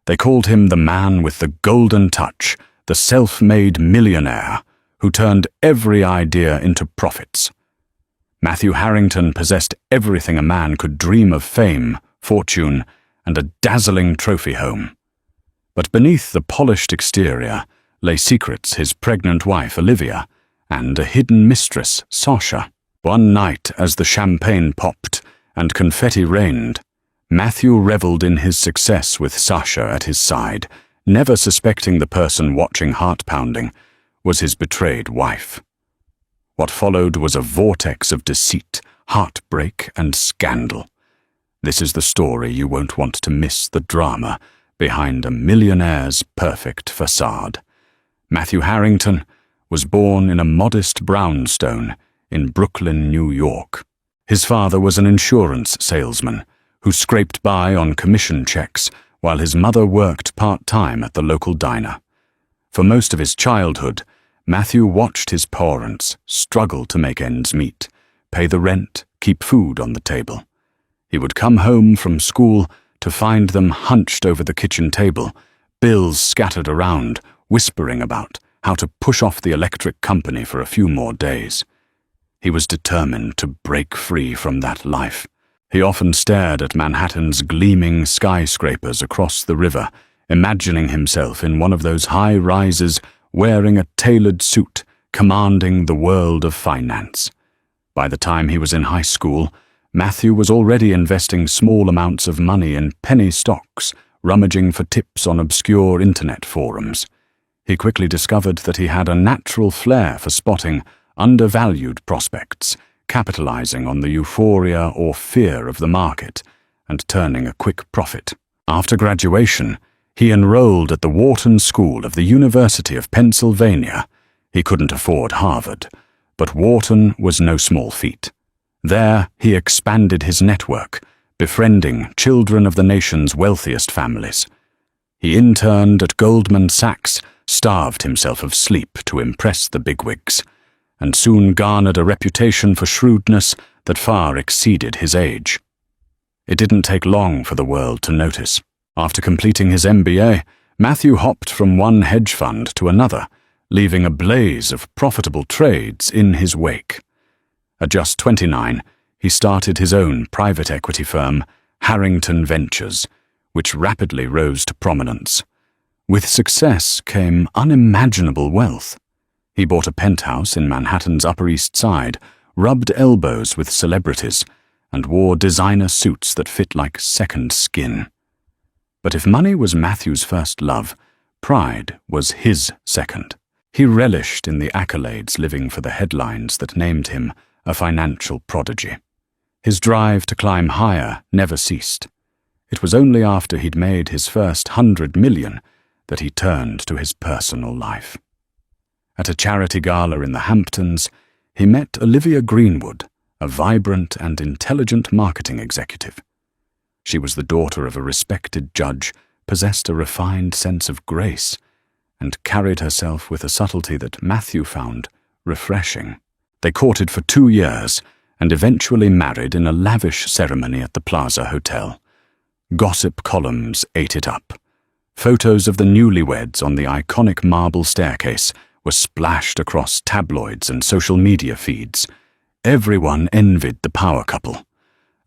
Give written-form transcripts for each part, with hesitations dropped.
They called him the man with the golden touch, the self-made millionaire, who turned every idea into profits. Matthew Harrington possessed everything a man could dream of: fame, fortune, and a dazzling trophy home. But beneath the polished exterior lay secrets: his pregnant wife, Olivia, and a hidden mistress, Sasha. One night, as the champagne popped and confetti rained, Matthew reveled in his success with Sasha at his side, never suspecting the person watching heart-pounding was his betrayed wife. What followed was a vortex of deceit, heartbreak, and scandal. This is the story you won't want to miss: the drama behind a millionaire's perfect facade. Matthew Harrington was born in a modest brownstone in Brooklyn, New York. His father was an insurance salesman who scraped by on commission checks while his mother worked part-time at the local diner. For most of his childhood, Matthew watched his parents struggle to make ends meet, pay the rent, keep food on the table. He would come home from school to find them hunched over the kitchen table, bills scattered around, whispering about how to push off the electric company for a few more days. He was determined to break free from that life. He often stared at Manhattan's gleaming skyscrapers across the river, imagining himself in one of those high rises, wearing a tailored suit, commanding the world of finance. By the time he was in high school, Matthew was already investing small amounts of money in penny stocks, rummaging for tips on obscure internet forums. He quickly discovered that he had a natural flair for spotting undervalued prospects, capitalizing on the euphoria or fear of the market, and turning a quick profit. After graduation, he enrolled at the Wharton School of the University of Pennsylvania. He couldn't afford Harvard, but Wharton was no small feat. There, he expanded his network, befriending children of the nation's wealthiest families. He interned at Goldman Sachs, starved himself of sleep to impress the bigwigs, and soon garnered a reputation for shrewdness that far exceeded his age. It didn't take long for the world to notice. After completing his MBA, Matthew hopped from one hedge fund to another, leaving a blaze of profitable trades in his wake. At just 29, he started his own private equity firm, Harrington Ventures, which rapidly rose to prominence. With success came unimaginable wealth. He bought a penthouse in Manhattan's Upper East Side, rubbed elbows with celebrities, and wore designer suits that fit like second skin. But if money was Matthew's first love, pride was his second. He relished in the accolades, living for the headlines that named him a financial prodigy. His drive to climb higher never ceased. It was only after he'd made his first $100 million that he turned to his personal life. At a charity gala in the Hamptons, he met Olivia Greenwood, a vibrant and intelligent marketing executive. She was the daughter of a respected judge, possessed a refined sense of grace, and carried herself with a subtlety that Matthew found refreshing. They courted for 2 years and eventually married in a lavish ceremony at the Plaza Hotel. Gossip columns ate it up. Photos of the newlyweds on the iconic marble staircase were splashed across tabloids and social media feeds. Everyone envied the power couple.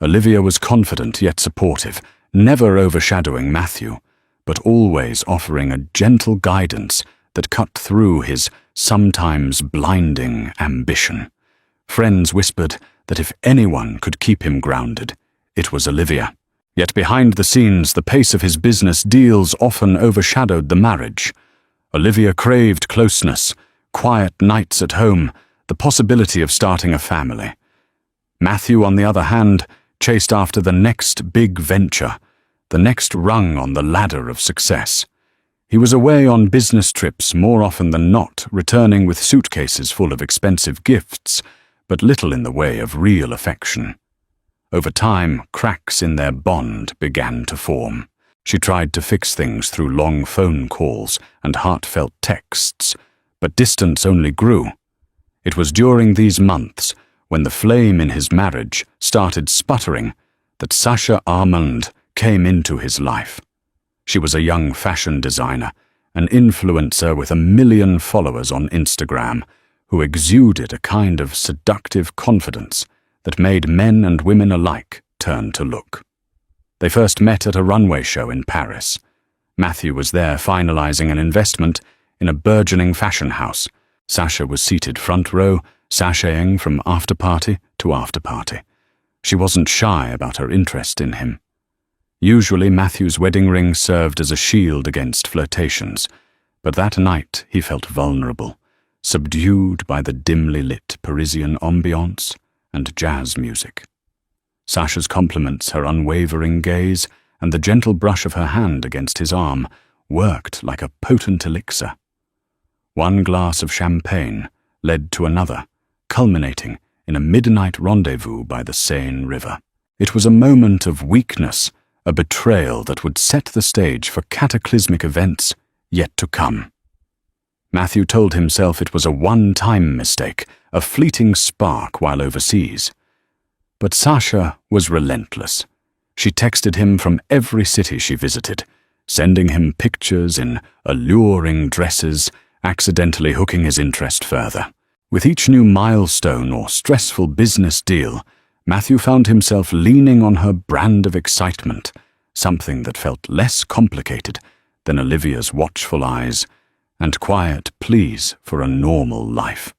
Olivia was confident yet supportive, never overshadowing Matthew, but always offering a gentle guidance that cut through his sometimes blinding ambition. Friends whispered that if anyone could keep him grounded, it was Olivia. Yet behind the scenes, the pace of his business deals often overshadowed the marriage. Olivia craved closeness, quiet nights at home, the possibility of starting a family. Matthew, on the other hand, chased after the next big venture, the next rung on the ladder of success. He was away on business trips more often than not, returning with suitcases full of expensive gifts, but little in the way of real affection. Over time, cracks in their bond began to form. She tried to fix things through long phone calls and heartfelt texts, but distance only grew. It was during these months, when the flame in his marriage started sputtering, that Sasha Armand came into his life. She was a young fashion designer, an influencer with 1 million followers on Instagram, who exuded a kind of seductive confidence that made men and women alike turn to look. They first met at a runway show in Paris. Matthew was there finalizing an investment in a burgeoning fashion house. Sasha was seated front row, sashaying from after-party to after-party. She wasn't shy about her interest in him. Usually Matthew's wedding ring served as a shield against flirtations, but that night he felt vulnerable, subdued by the dimly lit Parisian ambiance and jazz music. Sasha's compliments, her unwavering gaze, and the gentle brush of her hand against his arm worked like a potent elixir. One glass of champagne led to another, culminating in a midnight rendezvous by the Seine River. It was a moment of weakness, a betrayal that would set the stage for cataclysmic events yet to come. Matthew told himself it was a one-time mistake, a fleeting spark while overseas. But Sasha was relentless. She texted him from every city she visited, sending him pictures in alluring dresses, accidentally hooking his interest further. With each new milestone or stressful business deal, Matthew found himself leaning on her brand of excitement, something that felt less complicated than Olivia's watchful eyes and quiet pleas for a normal life.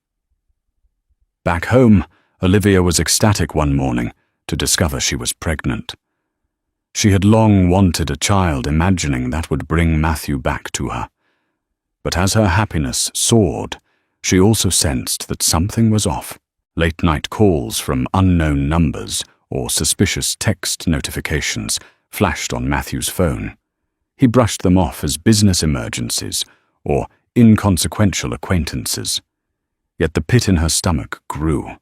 Back home, Olivia was ecstatic one morning to discover she was pregnant. She had long wanted a child, imagining that would bring Matthew back to her. But as her happiness soared, she also sensed that something was off. Late-night calls from unknown numbers or suspicious text notifications flashed on Matthew's phone. He brushed them off as business emergencies or inconsequential acquaintances. Yet the pit in her stomach grew.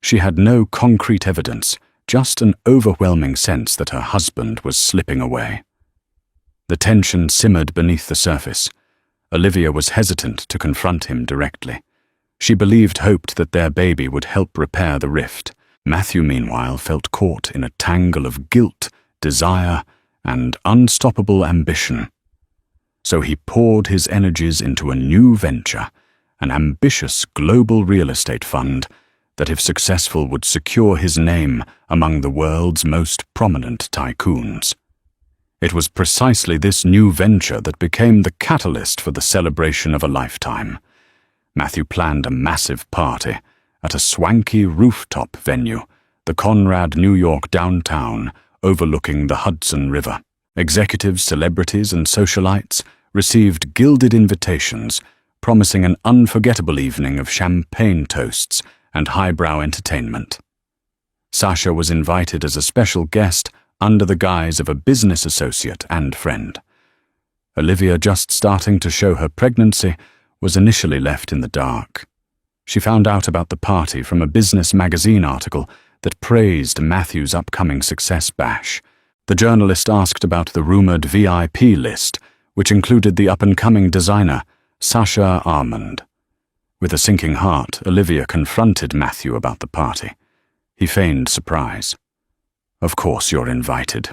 She had no concrete evidence, just an overwhelming sense that her husband was slipping away. The tension simmered beneath the surface. Olivia was hesitant to confront him directly. She hoped that their baby would help repair the rift. Matthew, meanwhile, felt caught in a tangle of guilt, desire, and unstoppable ambition. So he poured his energies into a new venture, an ambitious global real estate fund that, if successful, would secure his name among the world's most prominent tycoons. It was precisely this new venture that became the catalyst for the celebration of a lifetime. Matthew planned a massive party at a swanky rooftop venue, the Conrad New York downtown, overlooking the Hudson River. Executives, celebrities, and socialites received gilded invitations, promising an unforgettable evening of champagne toasts and highbrow entertainment. Sasha was invited as a special guest under the guise of a business associate and friend. Olivia, just starting to show her pregnancy, was initially left in the dark. She found out about the party from a business magazine article that praised Matthew's upcoming success bash. The journalist asked about the rumored VIP list, which included the up-and-coming designer, Sasha Armand. With a sinking heart, Olivia confronted Matthew about the party. He feigned surprise. "Of course you're invited.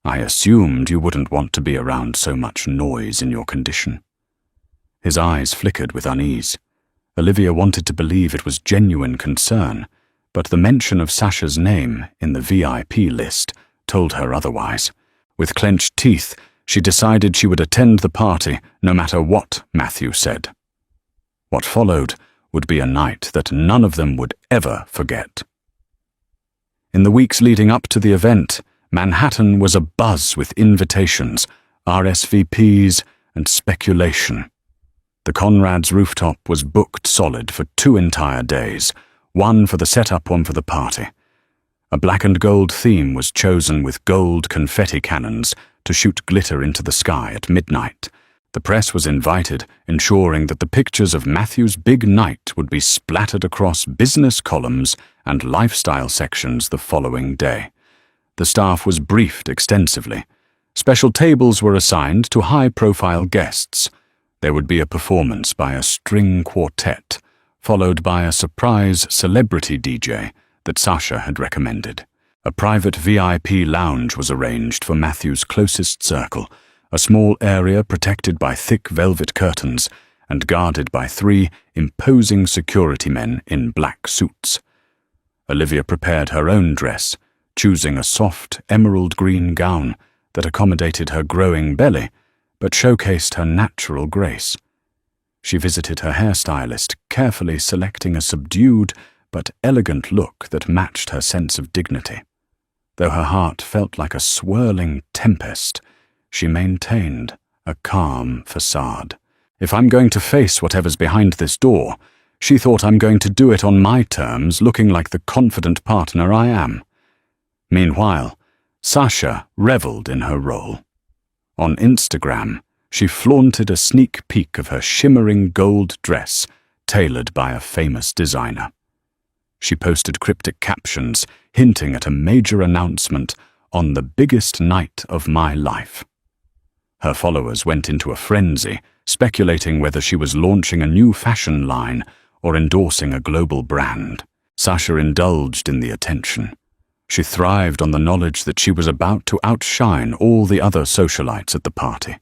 I assumed you wouldn't want to be around so much noise in your condition." His eyes flickered with unease. Olivia wanted to believe it was genuine concern, but the mention of Sasha's name in the VIP list told her otherwise. With clenched teeth, she decided she would attend the party no matter what Matthew said. What followed would be a night that none of them would ever forget. In the weeks leading up to the event, Manhattan was abuzz with invitations, RSVPs, and speculation. The Conrad's rooftop was booked solid for 2 entire days, one for the setup, one for the party. A black and gold theme was chosen with gold confetti cannons to shoot glitter into the sky at midnight. The press was invited, ensuring that the pictures of Matthew's big night would be splattered across business columns and lifestyle sections the following day. The staff was briefed extensively. Special tables were assigned to high-profile guests. There would be a performance by a string quartet, followed by a surprise celebrity DJ that Sasha had recommended. A private VIP lounge was arranged for Matthew's closest circle, a small area protected by thick velvet curtains and guarded by 3 imposing security men in black suits. Olivia prepared her own dress, choosing a soft emerald green gown that accommodated her growing belly but showcased her natural grace. She visited her hairstylist, carefully selecting a subdued but elegant look that matched her sense of dignity. Though her heart felt like a swirling tempest, she maintained a calm facade. If I'm going to face whatever's behind this door, she thought I'm going to do it on my terms, looking like the confident partner I am. Meanwhile, Sasha reveled in her role. On Instagram, she flaunted a sneak peek of her shimmering gold dress, tailored by a famous designer. She posted cryptic captions hinting at a major announcement on the biggest night of my life. Her followers went into a frenzy, speculating whether she was launching a new fashion line or endorsing a global brand. Sasha indulged in the attention. She thrived on the knowledge that she was about to outshine all the other socialites at the party.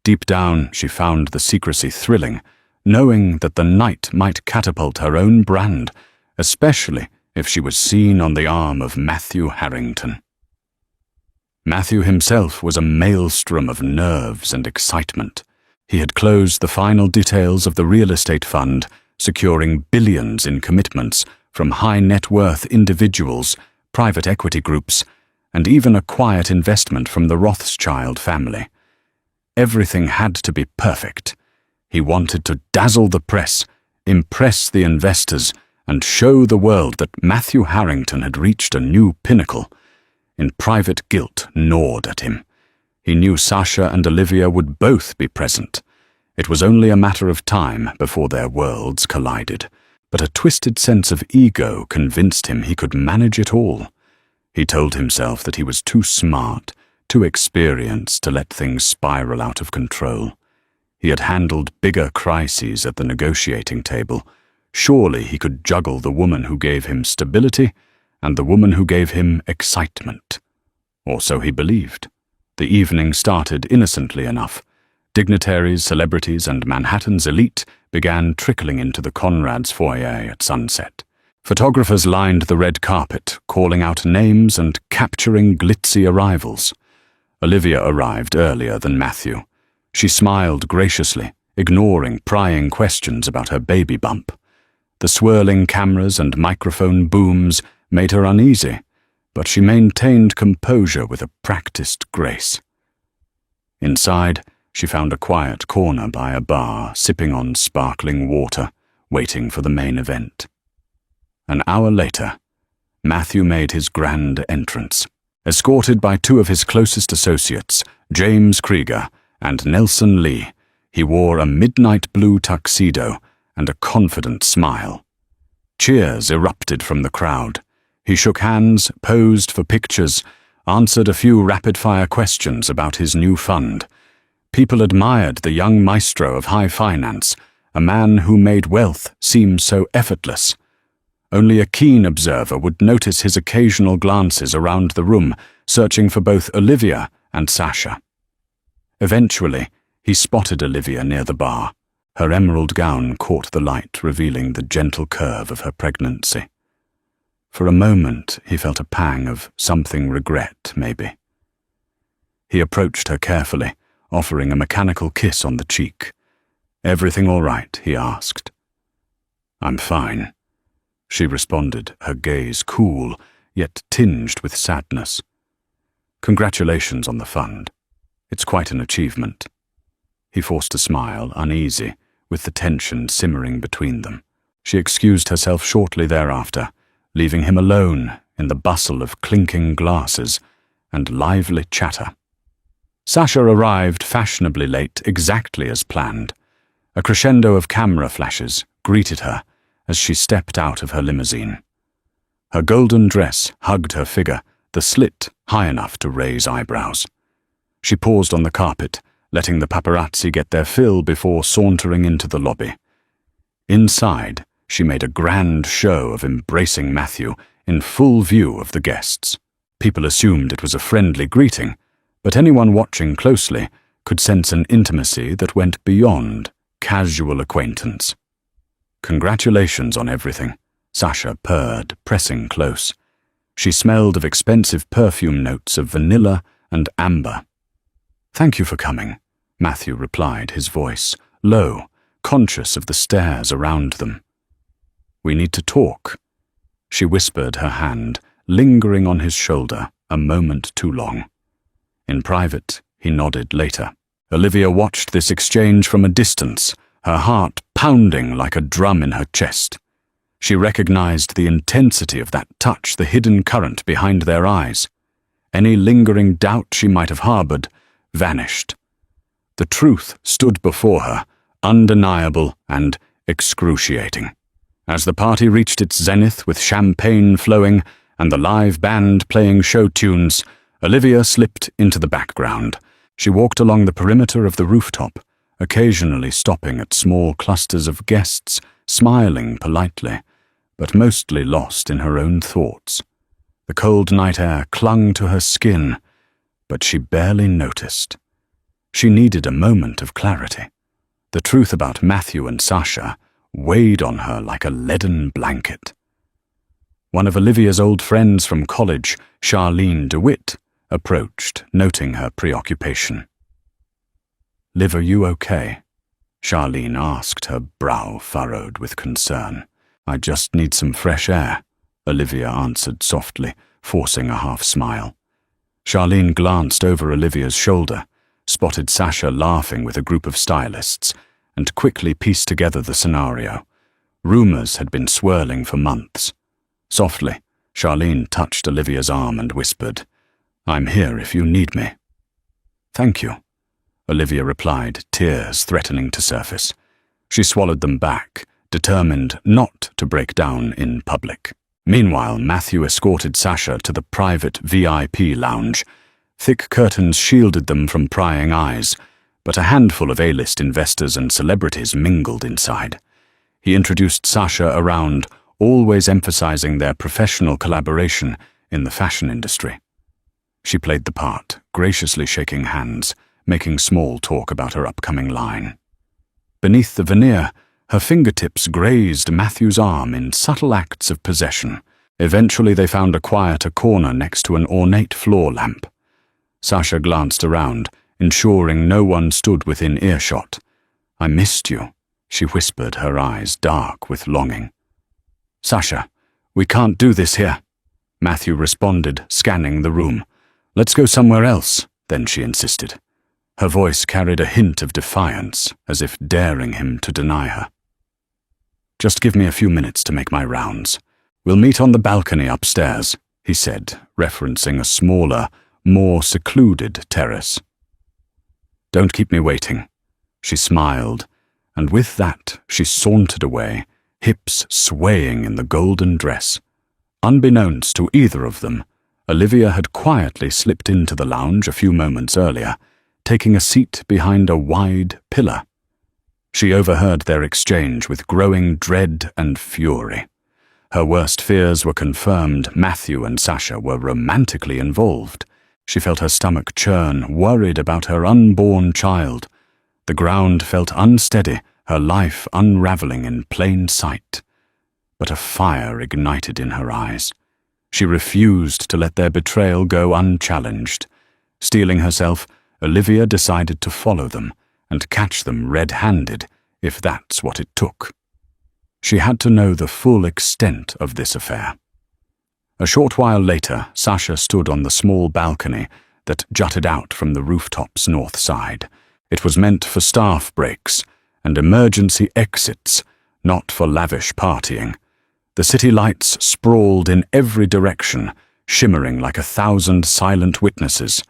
Deep down, she found the secrecy thrilling, knowing that the night might catapult her own brand, especially if she was seen on the arm of Matthew Harrington. Matthew himself was a maelstrom of nerves and excitement. He had closed the final details of the real estate fund, securing billions in commitments from high-net-worth individuals, private equity groups, and even a quiet investment from the Rothschild family. Everything had to be perfect. He wanted to dazzle the press, impress the investors, and show the world that Matthew Harrington had reached a new pinnacle. In private guilt gnawed at him. He knew Sasha and Olivia would both be present. It was only a matter of time before their worlds collided, but a twisted sense of ego convinced him he could manage it all. He told himself that he was too smart, too experienced to let things spiral out of control. He had handled bigger crises at the negotiating table. Surely he could juggle the woman who gave him stability and the woman who gave him excitement. Or so he believed. The evening started innocently enough. Dignitaries, celebrities, and Manhattan's elite began trickling into the Conrad's foyer at sunset. Photographers lined the red carpet, calling out names and capturing glitzy arrivals. Olivia arrived earlier than Matthew. She smiled graciously, ignoring prying questions about her baby bump. The swirling cameras and microphone booms made her uneasy, but she maintained composure with a practiced grace. Inside, she found a quiet corner by a bar, sipping on sparkling water, waiting for the main event. An hour later, Matthew made his grand entrance. Escorted by 2 of his closest associates, James Krieger and Nelson Lee, he wore a midnight blue tuxedo and a confident smile. Cheers erupted from the crowd. He shook hands, posed for pictures, answered a few rapid-fire questions about his new fund. People admired the young maestro of high finance, a man who made wealth seem so effortless. Only a keen observer would notice his occasional glances around the room, searching for both Olivia and Sasha. Eventually, he spotted Olivia near the bar. Her emerald gown caught the light, revealing the gentle curve of her pregnancy. For a moment, he felt a pang of something regret, maybe. He approached her carefully, offering a mechanical kiss on the cheek. "Everything all right?" he asked. "I'm fine," she responded, her gaze cool, yet tinged with sadness. "Congratulations on the fund. It's quite an achievement." He forced a smile, uneasy, with the tension simmering between them. She excused herself shortly thereafter, leaving him alone in the bustle of clinking glasses and lively chatter. Sasha arrived fashionably late, exactly as planned. A crescendo of camera flashes greeted her as she stepped out of her limousine. Her golden dress hugged her figure, the slit high enough to raise eyebrows. She paused on the carpet, letting the paparazzi get their fill before sauntering into the lobby. Inside, she made a grand show of embracing Matthew in full view of the guests. People assumed it was a friendly greeting, but anyone watching closely could sense an intimacy that went beyond casual acquaintance. "Congratulations on everything," Sasha purred, pressing close. She smelled of expensive perfume notes of vanilla and amber. "Thank you for coming," Matthew replied, his voice low, conscious of the stares around them. "We need to talk." She whispered, her hand lingering on his shoulder a moment too long. In private, he nodded later. Olivia watched this exchange from a distance, her heart pounding like a drum in her chest. She recognized the intensity of that touch, the hidden current behind their eyes. Any lingering doubt she might have harbored vanished. The truth stood before her, undeniable and excruciating. As the party reached its zenith with champagne flowing and the live band playing show tunes, Olivia slipped into the background. She walked along the perimeter of the rooftop, occasionally stopping at small clusters of guests, smiling politely, but mostly lost in her own thoughts. The cold night air clung to her skin, but she barely noticed. She needed a moment of clarity. The truth about Matthew and Sasha weighed on her like a leaden blanket. One of Olivia's old friends from college, Charlene DeWitt, approached, noting her preoccupation. "Liv, are you okay?" Charlene asked, her brow furrowed with concern. "I just need some fresh air," Olivia answered softly, forcing a half-smile. Charlene glanced over Olivia's shoulder, spotted Sasha laughing with a group of stylists, and quickly pieced together the scenario. Rumors had been swirling for months. Softly, Charlene touched Olivia's arm and whispered, "I'm here if you need me." "Thank you," Olivia replied, tears threatening to surface. She swallowed them back, determined not to break down in public. Meanwhile, Matthew escorted Sasha to the private VIP lounge. Thick curtains shielded them from prying eyes, but a handful of A-list investors and celebrities mingled inside. He introduced Sasha around, always emphasizing their professional collaboration in the fashion industry. She played the part, graciously shaking hands, making small talk about her upcoming line. Beneath the veneer, her fingertips grazed Matthew's arm in subtle acts of possession. Eventually they found a quieter corner next to an ornate floor lamp. Sasha glanced around, ensuring no one stood within earshot. "I missed you," she whispered, her eyes dark with longing. "Sasha, we can't do this here," Matthew responded, scanning the room. "Let's go somewhere else," then she insisted. Her voice carried a hint of defiance, as if daring him to deny her. "Just give me a few minutes to make my rounds. We'll meet on the balcony upstairs," he said, referencing a smaller, more secluded terrace. "Don't keep me waiting." She smiled, and with that she sauntered away, hips swaying in the golden dress. Unbeknownst to either of them, Olivia had quietly slipped into the lounge a few moments earlier, taking a seat behind a wide pillar. She overheard their exchange with growing dread and fury. Her worst fears were confirmed. Matthew and Sasha were romantically involved. She felt her stomach churn, worried about her unborn child. The ground felt unsteady, her life unraveling in plain sight. But a fire ignited in her eyes. She refused to let their betrayal go unchallenged. Steeling herself, Olivia decided to follow them and catch them red-handed, if that's what it took. She had to know the full extent of this affair. A short while later, Sasha stood on the small balcony that jutted out from the rooftop's north side. It was meant for staff breaks and emergency exits, not for lavish partying. The city lights sprawled in every direction, shimmering like 1,000 silent witnesses.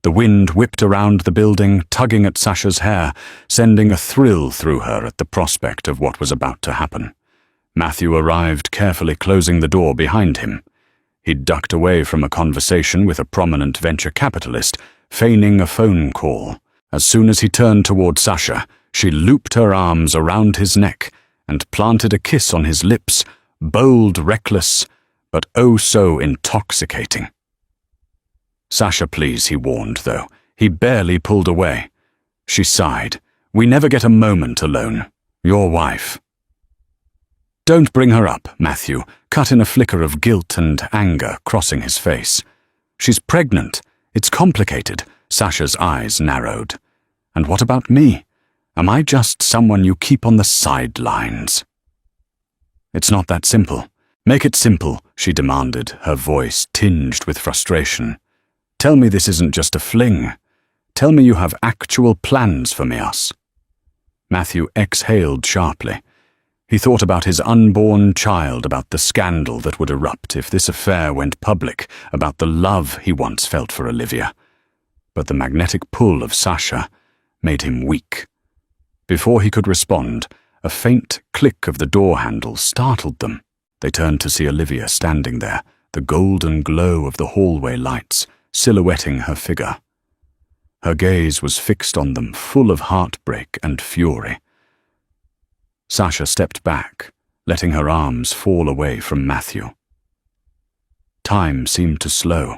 The wind whipped around the building, tugging at Sasha's hair, sending a thrill through her at the prospect of what was about to happen. Matthew arrived, carefully closing the door behind him. He'd ducked away from a conversation with a prominent venture capitalist, feigning a phone call. As soon as he turned toward Sasha, she looped her arms around his neck and planted a kiss on his lips, bold, reckless, but oh so intoxicating. "Sasha, please," he warned, though. He barely pulled away. She sighed. "We never get a moment alone. Your wife." "Don't bring her up," Matthew cut in, a flicker of guilt and anger crossing his face. "She's pregnant. It's complicated." Sasha's eyes narrowed. "And what about me? Am I just someone you keep on the sidelines?" "It's not that simple. Make it simple," she demanded, her voice tinged with frustration. "Tell me this isn't just a fling. Tell me you have actual plans for us." Matthew exhaled sharply. He thought about his unborn child, about the scandal that would erupt if this affair went public, about the love he once felt for Olivia. But the magnetic pull of Sasha made him weak. Before he could respond, a faint click of the door handle startled them. They turned to see Olivia standing there, the golden glow of the hallway lights silhouetting her figure. Her gaze was fixed on them, full of heartbreak and fury. Sasha stepped back, letting her arms fall away from Matthew. Time seemed to slow.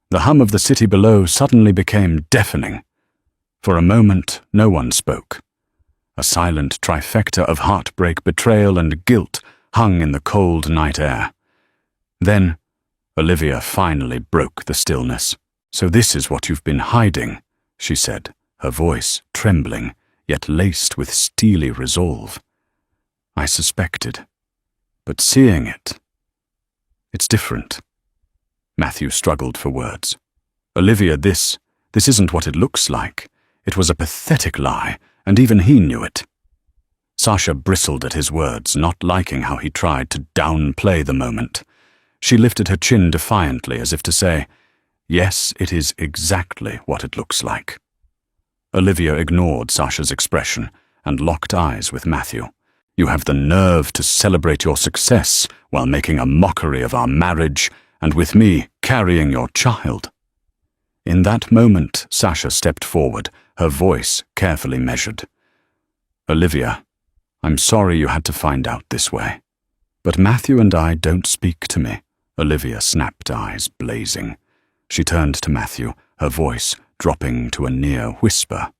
The hum of the city below suddenly became deafening. For a moment, no one spoke. A silent trifecta of heartbreak, betrayal, and guilt hung in the cold night air. Then, Olivia finally broke the stillness. "So this is what you've been hiding," she said, her voice trembling, yet laced with steely resolve. "I suspected. But seeing it, it's different." Matthew struggled for words. "Olivia, this isn't what it looks like. It was a pathetic lie, and even he knew it." Sasha bristled at his words, not liking how he tried to downplay the moment. She lifted her chin defiantly, as if to say, "Yes, it is exactly what it looks like." Olivia ignored Sasha's expression and locked eyes with Matthew. "You have the nerve to celebrate your success while making a mockery of our marriage, and with me carrying your child." In that moment, Sasha stepped forward, her voice carefully measured. "Olivia, I'm sorry you had to find out this way. But Matthew and I don't speak to me." Olivia snapped, eyes blazing. She turned to Matthew, her voice dropping to a near whisper.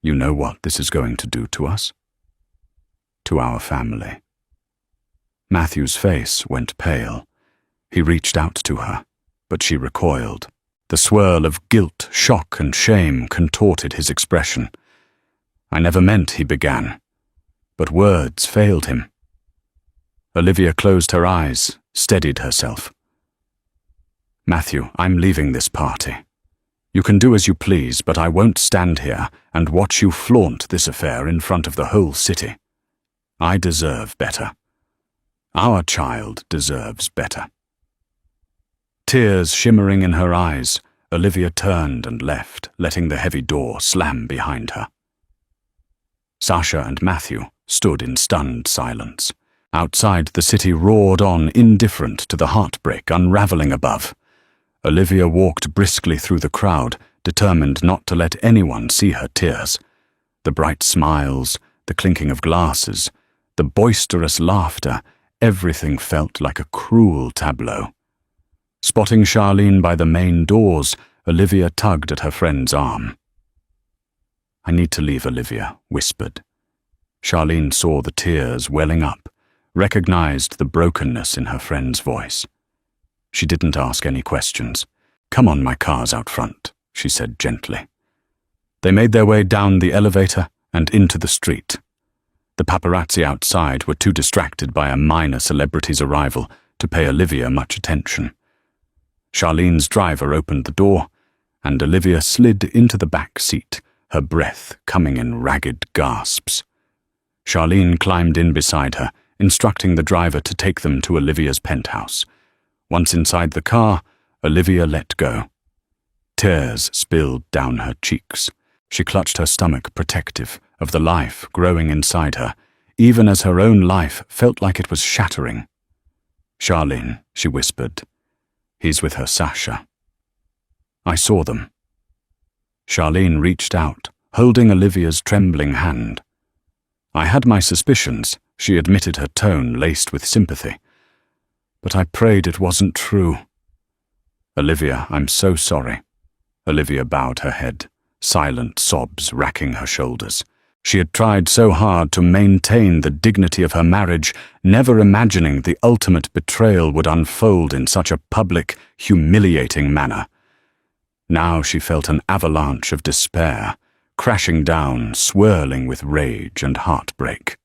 "You know what this is going to do to us? To our family." Matthew's face went pale. He reached out to her, but she recoiled. The swirl of guilt, shock, and shame contorted his expression. "I never meant," he began, but words failed him. Olivia closed her eyes, steadied herself. "Matthew, I'm leaving this party. You can do as you please, but I won't stand here and watch you flaunt this affair in front of the whole city. I deserve better. Our child deserves better." Tears shimmering in her eyes, Olivia turned and left, letting the heavy door slam behind her. Sasha and Matthew stood in stunned silence. Outside, the city roared on, indifferent to the heartbreak unraveling above. Olivia walked briskly through the crowd, determined not to let anyone see her tears. The bright smiles, the clinking of glasses, the boisterous laughter, everything felt like a cruel tableau. Spotting Charlene by the main doors, Olivia tugged at her friend's arm. "I need to leave," Olivia whispered. Charlene saw the tears welling up, recognized the brokenness in her friend's voice. She didn't ask any questions. "Come on, my car's out front," she said gently. They made their way down the elevator and into the street. The paparazzi outside were too distracted by a minor celebrity's arrival to pay Olivia much attention. Charlene's driver opened the door, and Olivia slid into the back seat, her breath coming in ragged gasps. Charlene climbed in beside her, instructing the driver to take them to Olivia's penthouse. Once inside the car, Olivia let go. Tears spilled down her cheeks. She clutched her stomach, protective of the life growing inside her, even as her own life felt like it was shattering. "Charlene," she whispered. "He's with her Sasha." I saw them. Charlene reached out, holding Olivia's trembling hand. I had my suspicions, she admitted, her tone laced with sympathy. But I prayed it wasn't true. "Olivia, I'm so sorry." Olivia bowed her head. silent sobs racking her shoulders. She had tried so hard to maintain the dignity of her marriage, never imagining the ultimate betrayal would unfold in such a public, humiliating manner. Now she felt an avalanche of despair, crashing down, swirling with rage and heartbreak.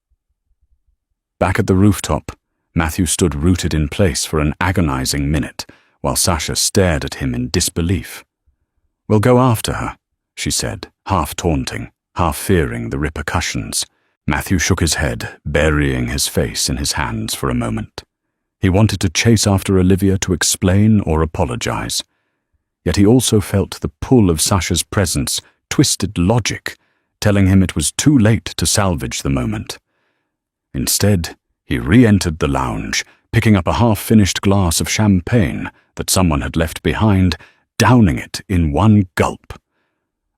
Back at the rooftop, Matthew stood rooted in place for an agonizing minute, while Sasha stared at him in disbelief. "We'll go after her," she said, half taunting, half fearing the repercussions. Matthew shook his head, burying his face in his hands for a moment. He wanted to chase after Olivia to explain or apologize. Yet he also felt the pull of Sasha's presence, twisted logic, telling him it was too late to salvage the moment. Instead, he re-entered the lounge, picking up a half-finished glass of champagne that someone had left behind, downing it in one gulp.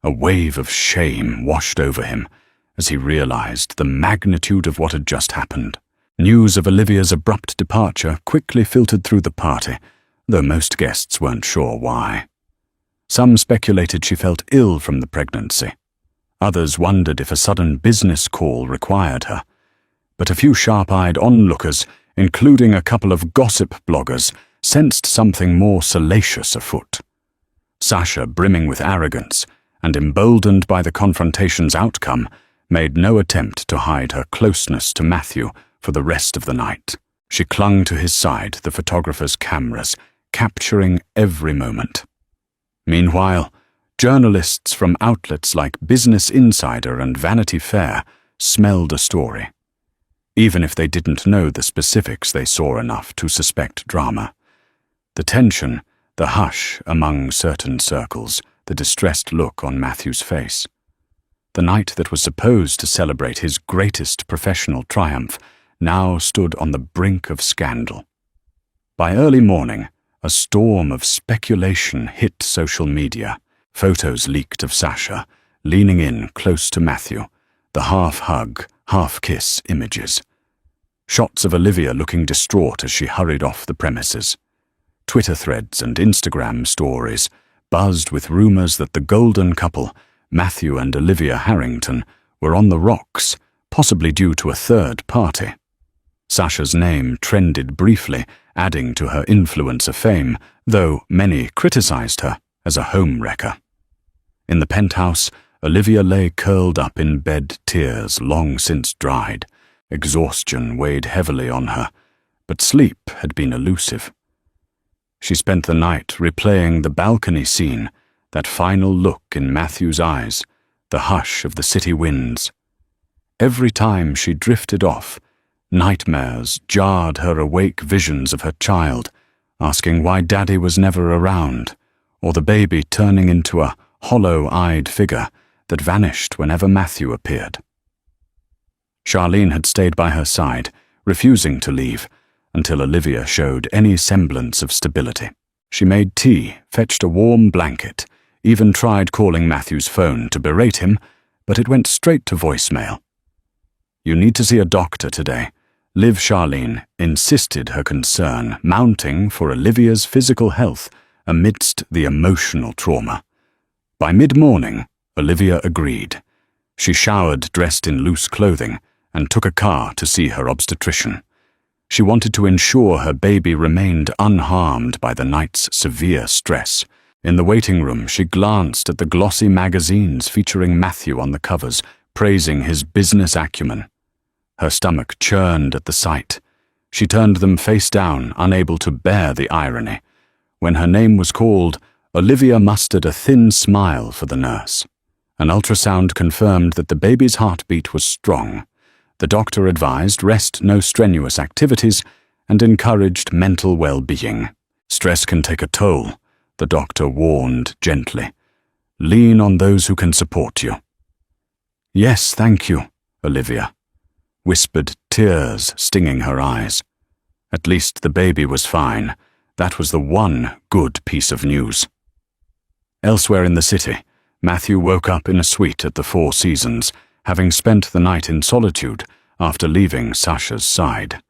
A wave of shame washed over him as he realized the magnitude of what had just happened. News of Olivia's abrupt departure quickly filtered through the party, though most guests weren't sure why. Some speculated she felt ill from the pregnancy. Others wondered if a sudden business call required her. But a few sharp-eyed onlookers, including a couple of gossip bloggers, sensed something more salacious afoot. Sasha, brimming with arrogance, and emboldened by the confrontation's outcome, made no attempt to hide her closeness to Matthew for the rest of the night. She clung to his side, the photographer's cameras, capturing every moment. Meanwhile, journalists from outlets like Business Insider and Vanity Fair smelled a story. Even if they didn't know the specifics, they saw enough to suspect drama. The tension, the hush among certain circles, the distressed look on Matthew's face. The night that was supposed to celebrate his greatest professional triumph now stood on the brink of scandal. By early morning, a storm of speculation hit social media. Photos leaked of Sasha, leaning in close to Matthew, the half-hug, half-kiss images. Shots of Olivia looking distraught as she hurried off the premises. Twitter threads and Instagram stories buzzed with rumors that the golden couple, Matthew and Olivia Harrington, were on the rocks, possibly due to a third party. Sasha's name trended briefly, adding to her influencer fame, though many criticized her as a home-wrecker. In the penthouse, Olivia lay curled up in bed, tears long since dried. Exhaustion weighed heavily on her, but sleep had been elusive. She spent the night replaying the balcony scene, that final look in Matthew's eyes, the hush of the city winds. Every time she drifted off, nightmares jarred her awake visions of her child, asking why Daddy was never around, or the baby turning into a hollow-eyed figure that vanished whenever Matthew appeared. Charlene had stayed by her side, refusing to leave, until Olivia showed any semblance of stability. She made tea, fetched a warm blanket, even tried calling Matthew's phone to berate him, but it went straight to voicemail. "You need to see a doctor today," Liv Charlene insisted, her concern mounting for Olivia's physical health amidst the emotional trauma. By mid-morning, Olivia agreed. She showered dressed in loose clothing and took a car to see her obstetrician. She wanted to ensure her baby remained unharmed by the night's severe stress. In the waiting room, she glanced at the glossy magazines featuring Matthew on the covers, praising his business acumen. Her stomach churned at the sight. She turned them face down, unable to bear the irony. When her name was called, Olivia mustered a thin smile for the nurse. An ultrasound confirmed that the baby's heartbeat was strong. The doctor advised rest, no strenuous activities, and encouraged mental well-being. "Stress can take a toll," the doctor warned gently. "Lean on those who can support you." "Yes, thank you, Olivia," whispered, tears stinging her eyes. At least the baby was fine. That was the one good piece of news. Elsewhere in the city, Matthew woke up in a suite at the Four Seasons, having spent the night in solitude after leaving Sasha's side.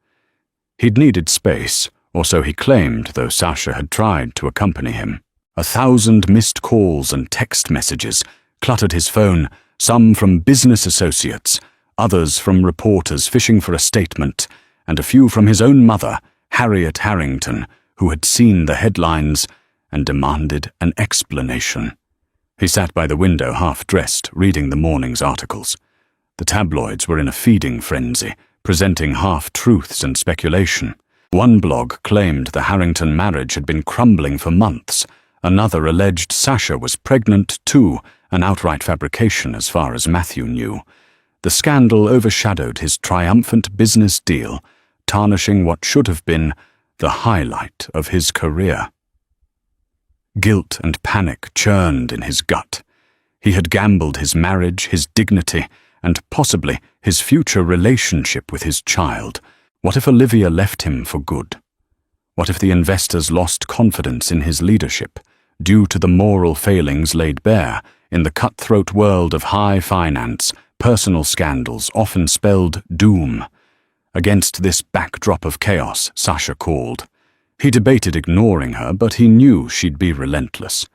He'd needed space, or so he claimed, though Sasha had tried to accompany him. 1,000 missed calls and text messages, cluttered his phone, some from business associates, others from reporters fishing for a statement, and a few from his own mother, Harriet Harrington, who had seen the headlines and demanded an explanation. He sat by the window half-dressed, reading the morning's articles. The tabloids were in a feeding frenzy, presenting half-truths and speculation. One blog claimed the Harrington marriage had been crumbling for months. Another alleged Sasha was pregnant too, an outright fabrication as far as Matthew knew. The scandal overshadowed his triumphant business deal, tarnishing what should have been the highlight of his career. Guilt and panic churned in his gut. He had gambled his marriage, his dignity, and possibly his future relationship with his child. What if Olivia left him for good? What if the investors lost confidence in his leadership, due to the moral failings laid bare in the cutthroat world of high finance? Personal scandals often spelled doom. Against this backdrop of chaos, Sasha called. He debated ignoring her, but he knew she'd be relentless.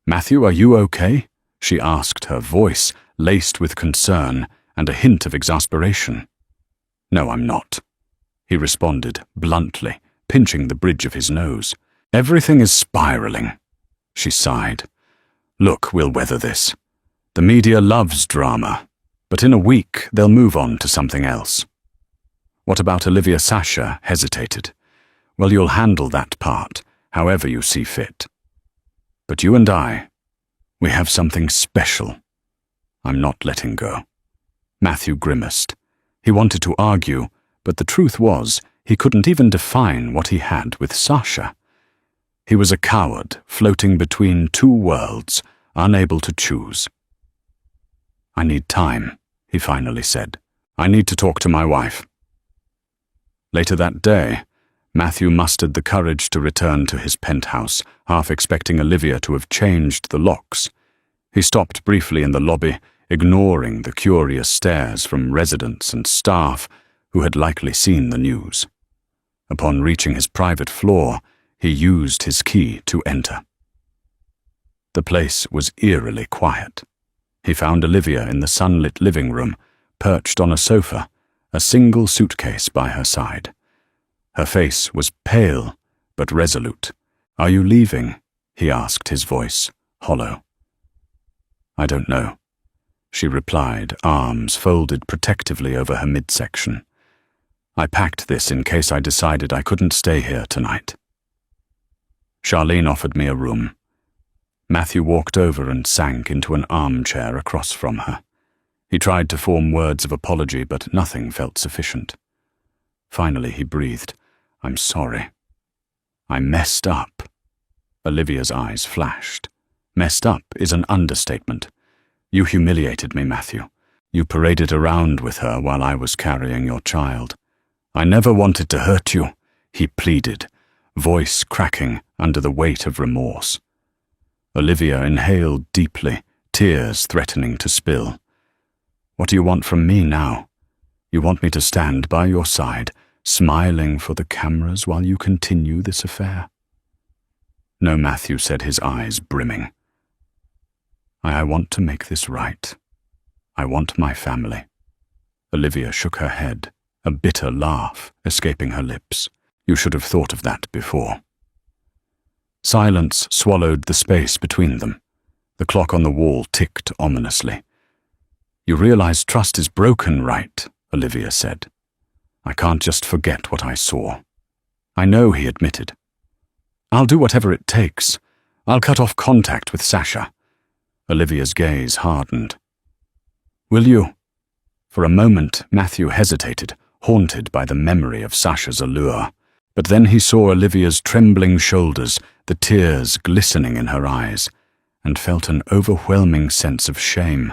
"Matthew, are you okay?" she asked, her voice laced with concern and a hint of exasperation. "No, I'm not," he responded bluntly, pinching the bridge of his nose. "Everything is spiraling," she sighed. "Look, we'll weather this. The media loves drama, but in a week they'll move on to something else." "What about Olivia?" Sasha hesitated. "Well, you'll handle that part, however you see fit. But you and I, we have something special. I'm not letting go." Matthew grimaced. He wanted to argue, but the truth was he couldn't even define what he had with Sasha. He was a coward, floating between two worlds, unable to choose. "I need time," he finally said. "I need to talk to my wife." Later that day, Matthew mustered the courage to return to his penthouse, half expecting Olivia to have changed the locks. He stopped briefly in the lobby, ignoring the curious stares from residents and staff who had likely seen the news. Upon reaching his private floor, he used his key to enter. The place was eerily quiet. He found Olivia in the sunlit living room, perched on a sofa, a single suitcase by her side. Her face was pale but resolute. "Are you leaving?" he asked, his voice hollow. "I don't know," she replied, arms folded protectively over her midsection. "I packed this in case I decided I couldn't stay here tonight." Charlene offered me a room. Matthew walked over and sank into an armchair across from her. He tried to form words of apology, but nothing felt sufficient. Finally he breathed, "I'm sorry. I messed up." Olivia's eyes flashed. "Messed up is an understatement. You humiliated me, Matthew. You paraded around with her while I was carrying your child. I never wanted to hurt you," he pleaded, voice cracking under the weight of remorse. Olivia inhaled deeply, tears threatening to spill. "What do you want from me now? You want me to stand by your side, smiling for the cameras while you continue this affair?" "No," Matthew said, his eyes brimming. I want to make this right. I want my family." Olivia shook her head, a bitter laugh escaping her lips. "You should have thought of that before." Silence swallowed the space between them. The clock on the wall ticked ominously. "You realize trust is broken, right?" Olivia said. "I can't just forget what I saw." "I know," he admitted. "I'll do whatever it takes. I'll cut off contact with Sasha." Olivia's gaze hardened. "Will you?" For a moment, Matthew hesitated, haunted by the memory of Sasha's allure. But then he saw Olivia's trembling shoulders, the tears glistening in her eyes, and felt an overwhelming sense of shame.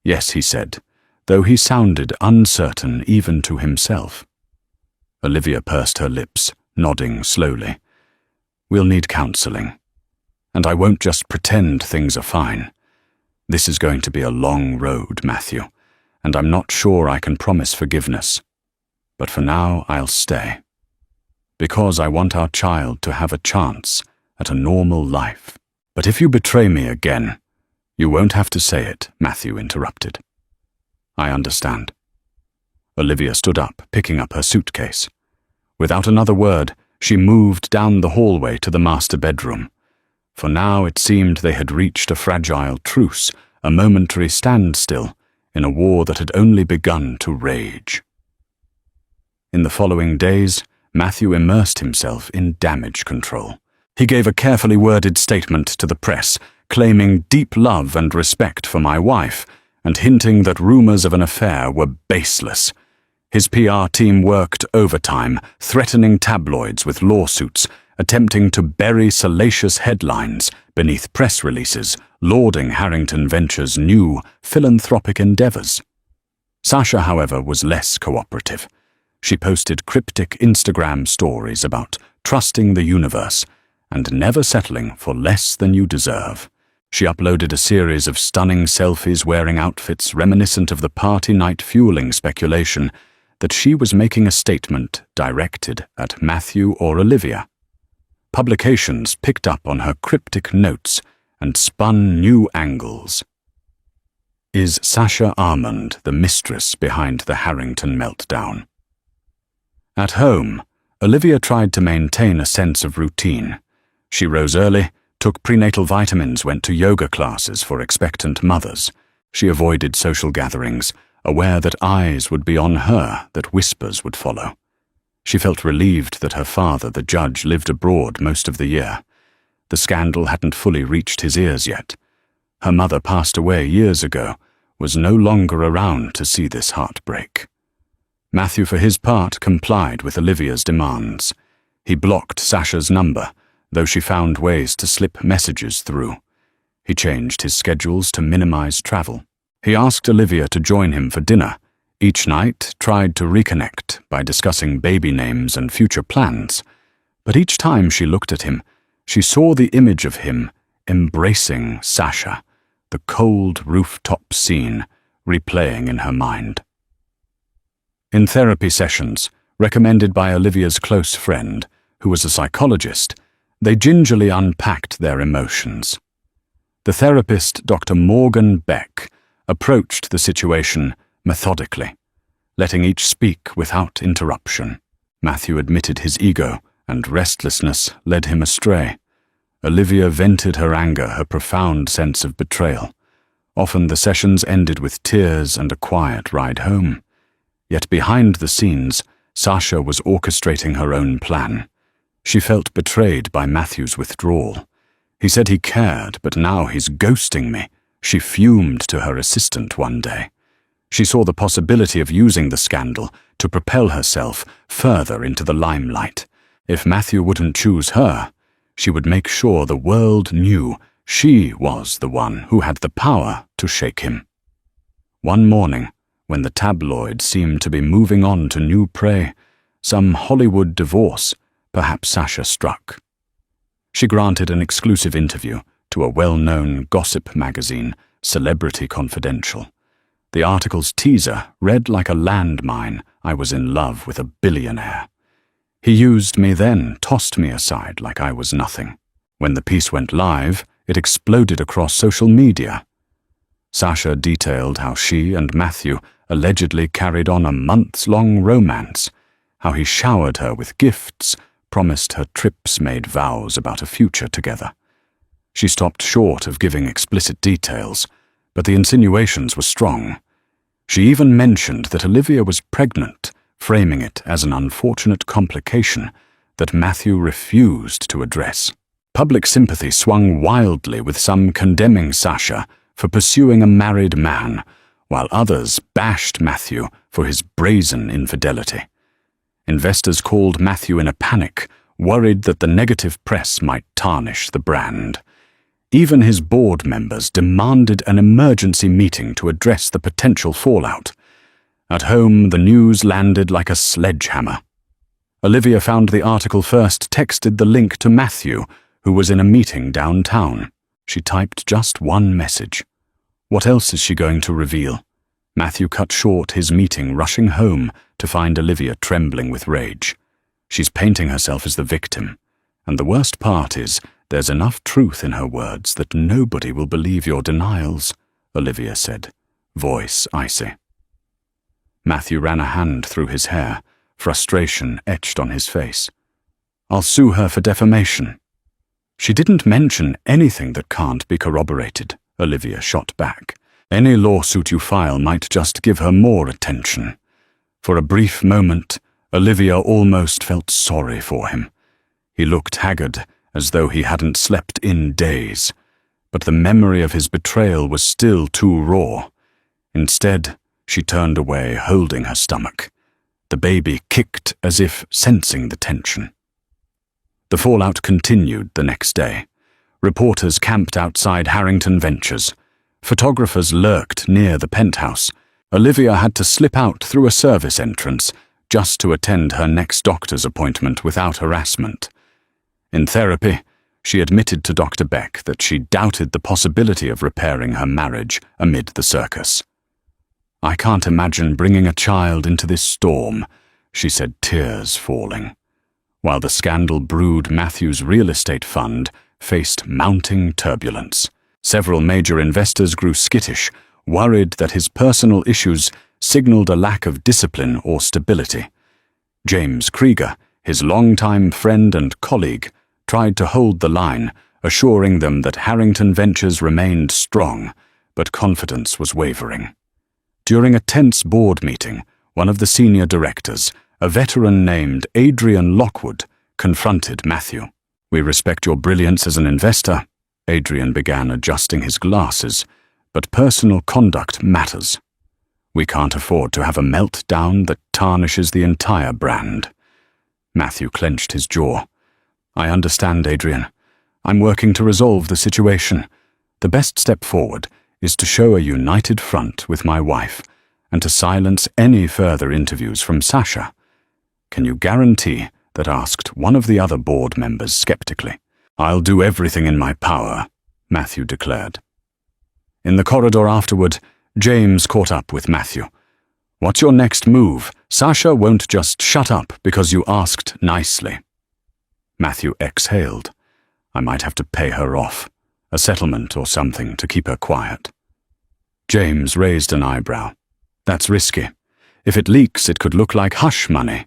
"Yes," he said, though he sounded uncertain even to himself. Olivia pursed her lips, nodding slowly. "We'll need counseling. And I won't just pretend things are fine. This is going to be a long road, Matthew, and I'm not sure I can promise forgiveness. But for now, I'll stay. Because I want our child to have a chance at a normal life. But if you betray me again, You won't have to say it, Matthew interrupted. I understand. Olivia stood up, picking up her suitcase. Without another word, she moved down the hallway to the master bedroom. For now it seemed they had reached a fragile truce, a momentary standstill, in a war that had only begun to rage. In the following days, Matthew immersed himself in damage control. He gave a carefully worded statement to the press, claiming deep love and respect for my wife, and hinting that rumors of an affair were baseless. His PR team worked overtime, threatening tabloids with lawsuits, attempting to bury salacious headlines beneath press releases, lauding Harrington Ventures' new philanthropic endeavors. Sasha, however, was less cooperative. She posted cryptic Instagram stories about trusting the universe and never settling for less than you deserve. She uploaded a series of stunning selfies wearing outfits reminiscent of the party night fueling speculation that she was making a statement directed at Matthew or Olivia. Publications picked up on her cryptic notes and spun new angles. Is Sasha Armand the mistress behind the Harrington meltdown? At home, Olivia tried to maintain a sense of routine. She rose early, took prenatal vitamins, went to yoga classes for expectant mothers. She avoided social gatherings, aware that eyes would be on her, that whispers would follow. She felt relieved that her father, the judge, lived abroad most of the year. The scandal hadn't fully reached his ears yet. Her mother passed away years ago, was no longer around to see this heartbreak. Matthew, for his part, complied with Olivia's demands. He blocked Sasha's number, though she found ways to slip messages through. He changed his schedules to minimize travel. He asked Olivia to join him for dinner. Each night tried to reconnect by discussing baby names and future plans. But each time she looked at him, she saw the image of him embracing Sasha, the cold rooftop scene replaying in her mind. In therapy sessions, recommended by Olivia's close friend, who was a psychologist, they gingerly unpacked their emotions. The therapist, Dr. Morgan Beck, approached the situation methodically, letting each speak without interruption. Matthew admitted his ego, and restlessness led him astray. Olivia vented her anger, her profound sense of betrayal. Often the sessions ended with tears and a quiet ride home. Yet behind the scenes, Sasha was orchestrating her own plan. She felt betrayed by Matthew's withdrawal. He said he cared, but now he's ghosting me. She fumed to her assistant one day. She saw the possibility of using the scandal to propel herself further into the limelight. If Matthew wouldn't choose her, she would make sure the world knew she was the one who had the power to shake him. One morning, when the tabloids seemed to be moving on to new prey, some Hollywood divorce, perhaps Sasha struck. She granted an exclusive interview to a well-known gossip magazine, Celebrity Confidential. The article's teaser read like a landmine: I was in love with a billionaire. He used me, then tossed me aside like I was nothing. When the piece went live, it exploded across social media. Sasha detailed how she and Matthew allegedly carried on a months-long romance, how he showered her with gifts, promised her trips, made vows about a future together. She stopped short of giving explicit details, but the insinuations were strong. She even mentioned that Olivia was pregnant, framing it as an unfortunate complication that Matthew refused to address. Public sympathy swung wildly, with some condemning Sasha for pursuing a married man, while others bashed Matthew for his brazen infidelity. Investors called Matthew in a panic, worried that the negative press might tarnish the brand. Even his board members demanded an emergency meeting to address the potential fallout. At home, the news landed like a sledgehammer. Olivia found the article first, texted the link to Matthew, who was in a meeting downtown. She typed just one message. What else is she going to reveal? Matthew cut short his meeting, rushing home to find Olivia trembling with rage. She's painting herself as the victim. And the worst part is There's enough truth in her words that nobody will believe your denials, Olivia said, voice icy. Matthew ran a hand through his hair, frustration etched on his face. I'll sue her for defamation. She didn't mention anything that can't be corroborated, Olivia shot back. Any lawsuit you file might just give her more attention. For a brief moment, Olivia almost felt sorry for him. He looked haggard, as though he hadn't slept in days. But the memory of his betrayal was still too raw. Instead, she turned away, holding her stomach. The baby kicked as if sensing the tension. The fallout continued the next day. Reporters camped outside Harrington Ventures. Photographers lurked near the penthouse. Olivia had to slip out through a service entrance just to attend her next doctor's appointment without harassment. In therapy, she admitted to Dr. Beck that she doubted the possibility of repairing her marriage amid the circus. I can't imagine bringing a child into this storm, she said, tears falling. While the scandal brewed, Matthew's real estate fund faced mounting turbulence. Several major investors grew skittish, worried that his personal issues signaled a lack of discipline or stability. James Krieger, his longtime friend and colleague, tried to hold the line, assuring them that Harrington Ventures remained strong, but confidence was wavering. During a tense board meeting, one of the senior directors, a veteran named Adrian Lockwood, confronted Matthew. "We respect your brilliance as an investor," Adrian began, adjusting his glasses, "but personal conduct matters. We can't afford to have a meltdown that tarnishes the entire brand." Matthew clenched his jaw. "I understand, Adrian. I'm working to resolve the situation. The best step forward is to show a united front with my wife and to silence any further interviews from Sasha. Can you guarantee that?" asked one of the other board members skeptically. "I'll do everything in my power," Matthew declared. In the corridor afterward, James caught up with Matthew. "What's your next move? Sasha won't just shut up because you asked nicely." Matthew exhaled. "I might have to pay her off. A settlement or something to keep her quiet." James raised an eyebrow. "That's risky. If it leaks, it could look like hush money."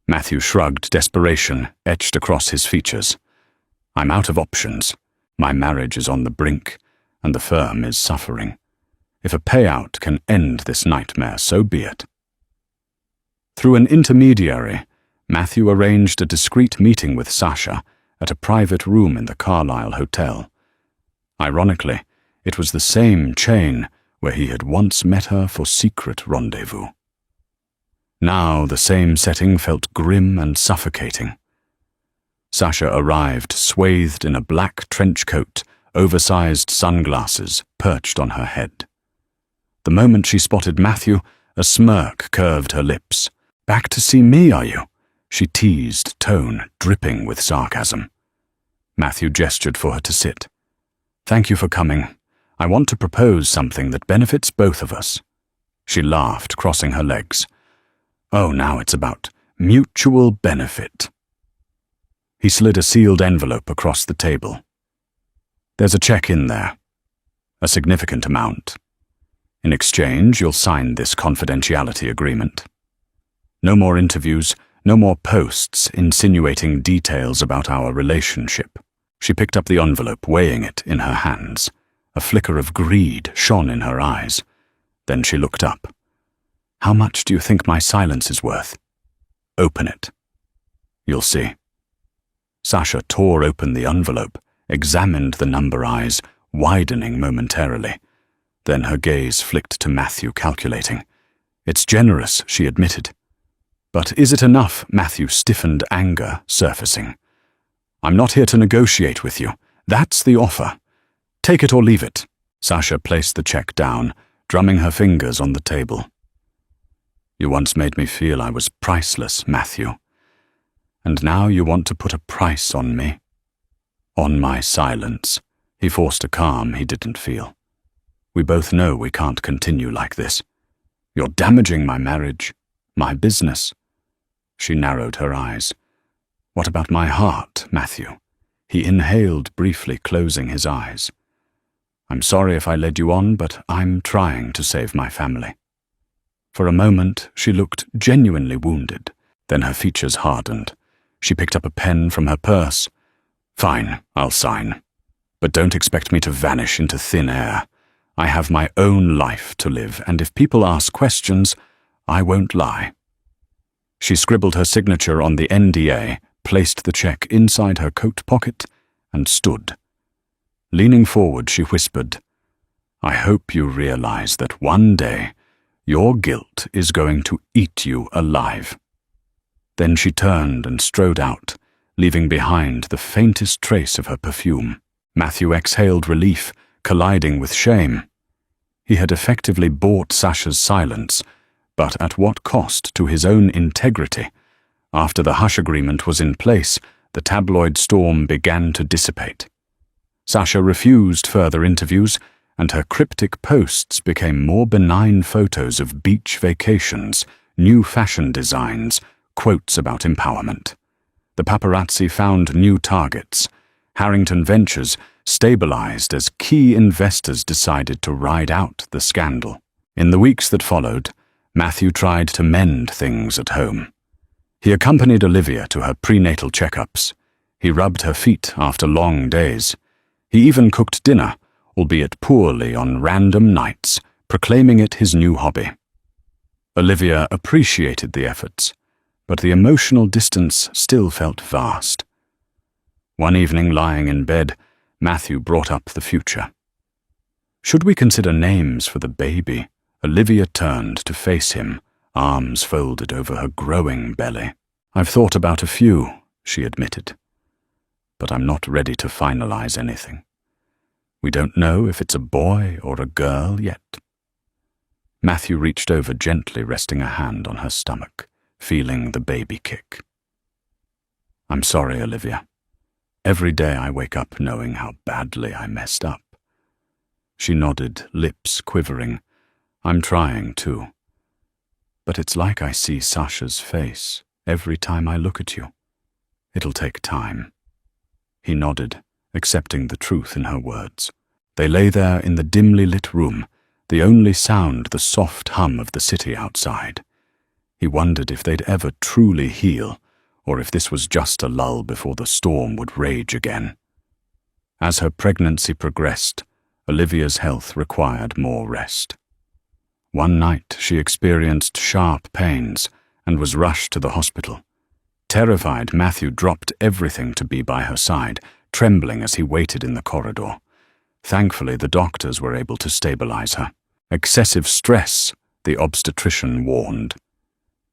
Matthew shrugged, desperation etched across his features. "I'm out of options. My marriage is on the brink, and the firm is suffering. If a payout can end this nightmare, so be it." Through an intermediary, Matthew arranged a discreet meeting with Sasha at a private room in the Carlisle Hotel. Ironically, it was the same chain where he had once met her for secret rendezvous. Now the same setting felt grim and suffocating. Sasha arrived swathed in a black trench coat, oversized sunglasses perched on her head. The moment she spotted Matthew, a smirk curved her lips. "Back to see me, are you?" she teased, tone dripping with sarcasm. Matthew gestured for her to sit. "Thank you for coming. I want to propose something that benefits both of us." She laughed, crossing her legs. "Oh, now it's about mutual benefit." He slid a sealed envelope across the table. "There's a check in there. A significant amount. In exchange, you'll sign this confidentiality agreement. No more interviews, no more posts insinuating details about our relationship." She picked up the envelope, weighing it in her hands. A flicker of greed shone in her eyes. Then she looked up. "How much do you think my silence is worth?" "Open it. You'll see." Sasha tore open the envelope, examined the number eyes, widening momentarily. Then her gaze flicked to Matthew, calculating. "It's generous," she admitted. "But is it enough?" Matthew stiffened, anger surfacing. "I'm not here to negotiate with you. That's the offer. Take it or leave it." Sasha placed the check down, drumming her fingers on the table. "You once made me feel I was priceless, Matthew. And now you want to put a price on me." "On my silence." He forced a calm he didn't feel. "We both know we can't continue like this. You're damaging my marriage, my business." She narrowed her eyes. "What about my heart, Matthew? He inhaled briefly, closing his eyes. "I'm sorry if I led you on, but I'm trying to save my family." For a moment, she looked genuinely wounded. Then her features hardened. She picked up a pen from her purse. "Fine, I'll sign. But don't expect me to vanish into thin air. I have my own life to live, and if people ask questions, I won't lie." She scribbled her signature on the NDA, placed the check inside her coat pocket, and stood. Leaning forward, she whispered, "I hope you realize that one day your guilt is going to eat you alive." Then she turned and strode out, leaving behind the faintest trace of her perfume. Matthew exhaled relief, colliding with shame. He had effectively bought Sasha's silence, but at what cost to his own integrity? After the hush agreement was in place, the tabloid storm began to dissipate. Sasha refused further interviews, and her cryptic posts became more benign photos of beach vacations, new fashion designs, quotes about empowerment. The paparazzi found new targets. Harrington Ventures stabilized as key investors decided to ride out the scandal. In the weeks that followed, Matthew tried to mend things at home. He accompanied Olivia to her prenatal checkups. He rubbed her feet after long days. He even cooked dinner, albeit poorly on random nights, proclaiming it his new hobby. Olivia appreciated the efforts, but the emotional distance still felt vast. One evening, lying in bed, Matthew brought up the future. "Should we consider names for the baby?" Olivia turned to face him, arms folded over her growing belly. "I've thought about a few," she admitted, "but I'm not ready to finalize anything. We don't know if it's a boy or a girl yet." Matthew reached over, gently resting a hand on her stomach, feeling the baby kick. "I'm sorry, Olivia. Every day I wake up knowing how badly I messed up." She nodded, lips quivering. "I'm trying too. But it's like I see Sasha's face every time I look at you. It'll take time." He nodded, accepting the truth in her words. They lay there in the dimly lit room, the only sound the soft hum of the city outside. He wondered if they'd ever truly heal, or if this was just a lull before the storm would rage again. As her pregnancy progressed, Olivia's health required more rest. One night she experienced sharp pains and was rushed to the hospital. Terrified, Matthew dropped everything to be by her side, trembling as he waited in the corridor. Thankfully, the doctors were able to stabilize her. "Excessive stress," the obstetrician warned.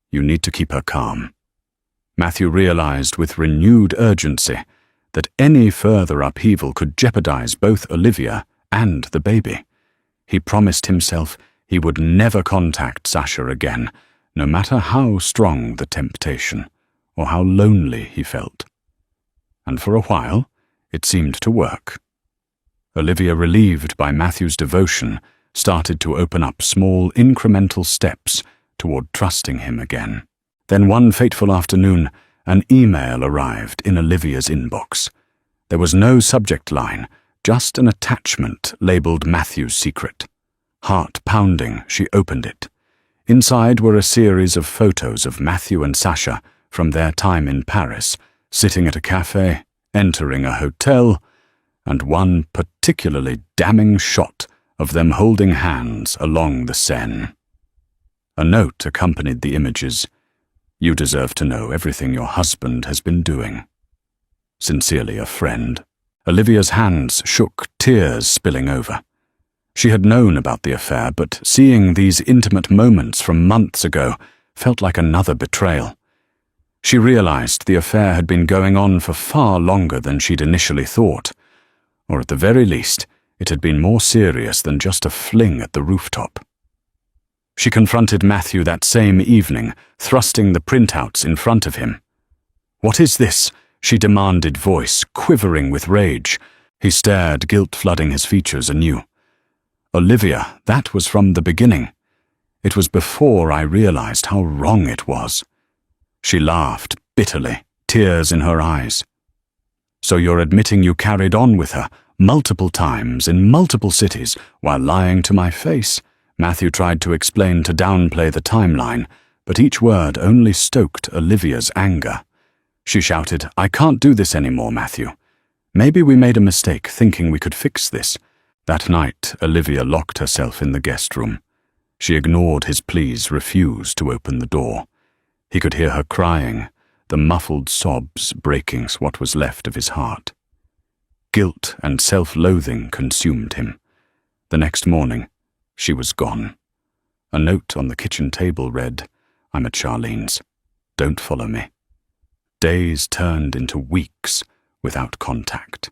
"You need to keep her calm." Matthew realized with renewed urgency that any further upheaval could jeopardize both Olivia and the baby. He promised himself he would never contact Sasha again, no matter how strong the temptation or how lonely he felt. And for a while, it seemed to work. Olivia, relieved by Matthew's devotion, started to open up small incremental steps toward trusting him again. Then one fateful afternoon, an email arrived in Olivia's inbox. There was no subject line, just an attachment labeled Matthew's secret. Heart pounding, she opened it. Inside were a series of photos of Matthew and Sasha from their time in Paris, sitting at a cafe, entering a hotel, and one particularly damning shot of them holding hands along the Seine. A note accompanied the images. "You deserve to know everything your husband has been doing. Sincerely, a friend." Olivia's hands shook, tears spilling over. She had known about the affair, but seeing these intimate moments from months ago felt like another betrayal. She realized the affair had been going on for far longer than she'd initially thought, or at the very least, it had been more serious than just a fling at the rooftop. She confronted Matthew that same evening, thrusting the printouts in front of him. "What is this?" she demanded, voice quivering with rage. He stared, guilt flooding his features anew. "Olivia, that was from the beginning. It was before I realized how wrong it was." She laughed bitterly, tears in her eyes. So you're admitting you carried on with her multiple times in multiple cities while lying to my face? Matthew tried to explain to downplay the timeline, but each word only stoked Olivia's anger. She shouted, "I can't do this anymore, Matthew. Maybe we made a mistake thinking we could fix this." That night, Olivia locked herself in the guest room. She ignored his pleas, refused to open the door. He could hear her crying, the muffled sobs breaking what was left of his heart. Guilt and self-loathing consumed him. The next morning, she was gone. A note on the kitchen table read, "I'm at Charlene's. Don't follow me." Days turned into weeks without contact.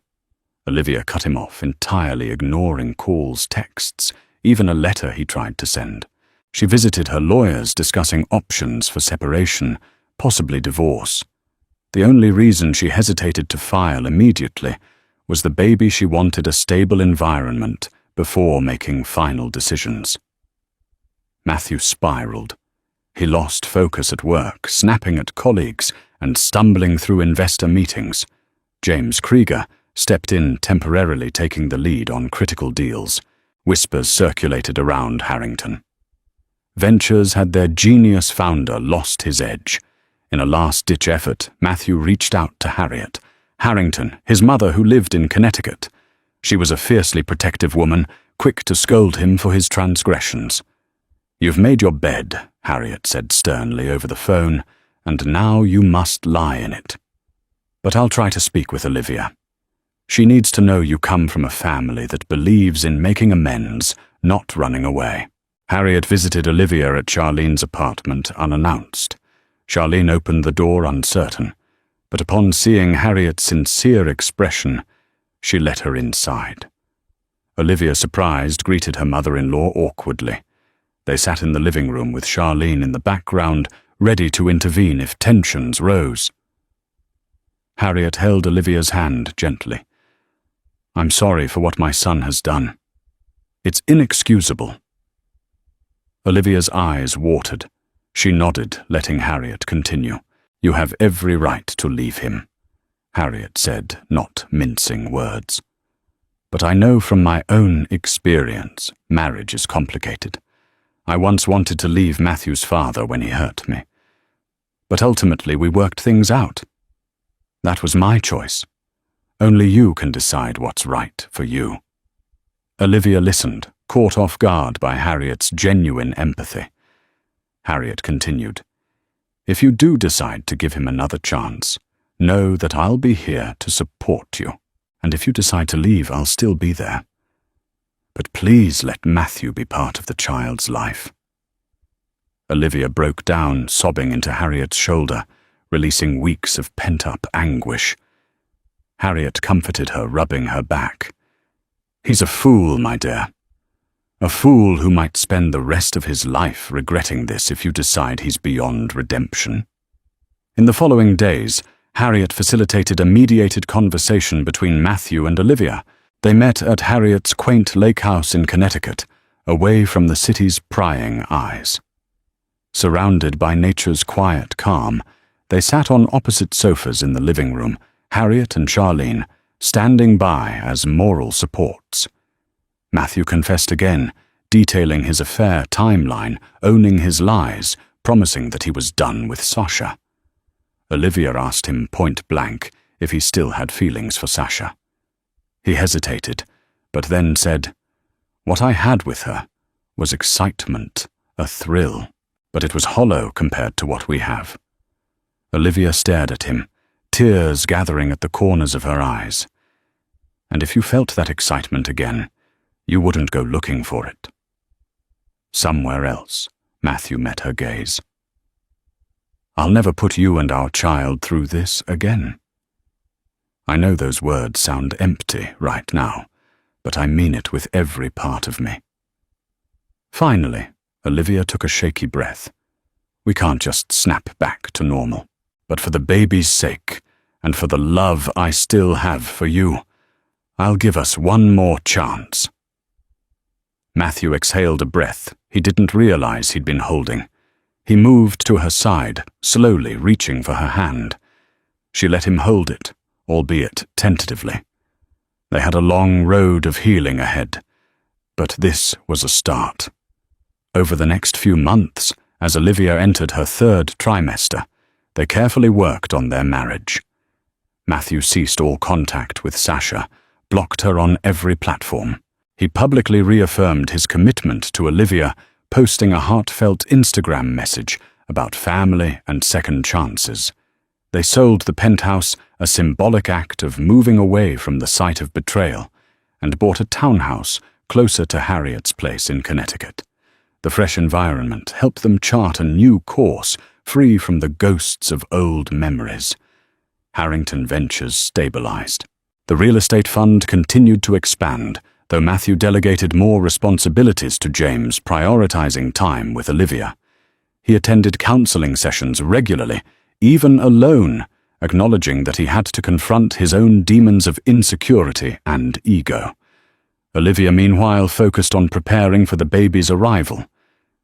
Olivia cut him off, entirely ignoring calls, texts, even a letter he tried to send. She visited her lawyers discussing options for separation, possibly divorce. The only reason she hesitated to file immediately was the baby she wanted a stable environment before making final decisions. Matthew spiraled. He lost focus at work, snapping at colleagues and stumbling through investor meetings. James Krieger stepped in, temporarily taking the lead on critical deals. Whispers circulated around Harrington. Ventures had their genius founder lost his edge. In a last-ditch effort, Matthew reached out to Harriet. Harrington, his mother who lived in Connecticut. She was a fiercely protective woman, quick to scold him for his transgressions. "You've made your bed," Harriet said sternly over the phone, "and now you must lie in it. But I'll try to speak with Olivia. She needs to know you come from a family that believes in making amends, not running away." Harriet visited Olivia at Charlene's apartment unannounced. Charlene opened the door uncertain, but upon seeing Harriet's sincere expression, she let her inside. Olivia, surprised, greeted her mother-in-law awkwardly. They sat in the living room with Charlene in the background, ready to intervene if tensions rose. Harriet held Olivia's hand gently. "I'm sorry for what my son has done. It's inexcusable." Olivia's eyes watered. She nodded, letting Harriet continue. "You have every right to leave him," Harriet said, not mincing words. "But I know from my own experience, marriage is complicated. I once wanted to leave Matthew's father when he hurt me. But ultimately we worked things out. That was my choice. Only you can decide what's right for you." Olivia listened, caught off guard by Harriet's genuine empathy. Harriet continued, "If you do decide to give him another chance, know that I'll be here to support you. And if you decide to leave, I'll still be there. But please let Matthew be part of the child's life." Olivia broke down, sobbing into Harriet's shoulder, releasing weeks of pent-up anguish. Harriet comforted her, rubbing her back. "He's a fool, my dear. A fool who might spend the rest of his life regretting this if you decide he's beyond redemption." In the following days, Harriet facilitated a mediated conversation between Matthew and Olivia. They met at Harriet's quaint lake house in Connecticut, away from the city's prying eyes. Surrounded by nature's quiet calm, they sat on opposite sofas in the living room, Harriet and Charlene, standing by as moral supports. Matthew confessed again, detailing his affair timeline, owning his lies, promising that he was done with Sasha. Olivia asked him point-blank if he still had feelings for Sasha. He hesitated, but then said, "What I had with her was excitement, a thrill, but it was hollow compared to what we have." Olivia stared at him, tears gathering at the corners of her eyes. "And if you felt that excitement again, you wouldn't go looking for it." Somewhere else, Matthew met her gaze. "I'll never put you and our child through this again." I know those words sound empty right now, but I mean it with every part of me. Finally, Olivia took a shaky breath. "We can't just snap back to normal. But for the baby's sake, and for the love I still have for you, I'll give us one more chance." Matthew exhaled a breath he didn't realize he'd been holding. He moved to her side, slowly reaching for her hand. She let him hold it, albeit tentatively. They had a long road of healing ahead, but this was a start. Over the next few months, as Olivia entered her 3rd trimester, they carefully worked on their marriage. Matthew ceased all contact with Sasha, blocked her on every platform. He publicly reaffirmed his commitment to Olivia, posting a heartfelt Instagram message about family and second chances. They sold the penthouse, a symbolic act of moving away from the site of betrayal, and bought a townhouse closer to Harriet's place in Connecticut. The fresh environment helped them chart a new course, free from the ghosts of old memories. Harrington Ventures stabilized. The real estate fund continued to expand, though Matthew delegated more responsibilities to James, prioritizing time with Olivia. He attended counseling sessions regularly, even alone, acknowledging that he had to confront his own demons of insecurity and ego. Olivia, meanwhile, focused on preparing for the baby's arrival.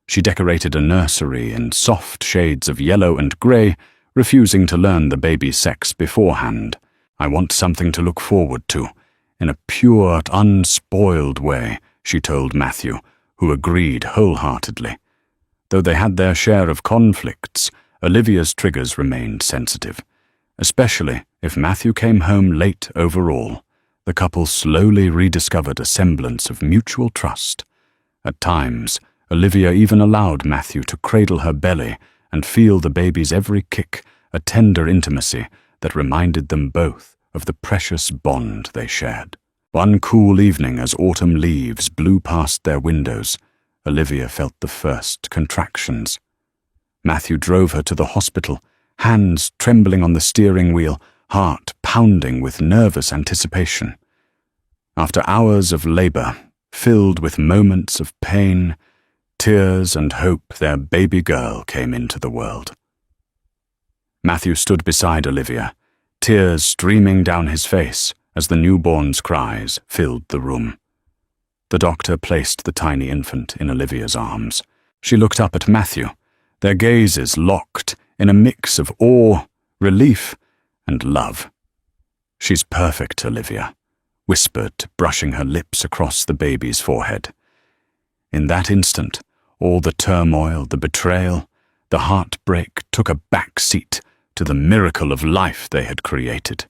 She decorated a nursery in soft shades of yellow and grey, refusing to learn the baby's sex beforehand. "I want something to look forward to, in a pure, unspoiled way," she told Matthew, who agreed wholeheartedly. Though they had their share of conflicts, Olivia's triggers remained sensitive. Especially if Matthew came home late overall, the couple slowly rediscovered a semblance of mutual trust. At times, Olivia even allowed Matthew to cradle her belly and feel the baby's every kick, a tender intimacy that reminded them both of the precious bond they shared. One cool evening, as autumn leaves blew past their windows, Olivia felt the first contractions. Matthew drove her to the hospital, hands trembling on the steering wheel, heart pounding with nervous anticipation. After hours of labor, filled with moments of pain, tears and hope, their baby girl came into the world. Matthew stood beside Olivia, tears streaming down his face as the newborn's cries filled the room. The doctor placed the tiny infant in Olivia's arms. She looked up at Matthew, their gazes locked in a mix of awe, relief, and love. "She's perfect, Olivia," whispered, brushing her lips across the baby's forehead. In that instant, all the turmoil, the betrayal, the heartbreak took a back seat to the miracle of life they had created.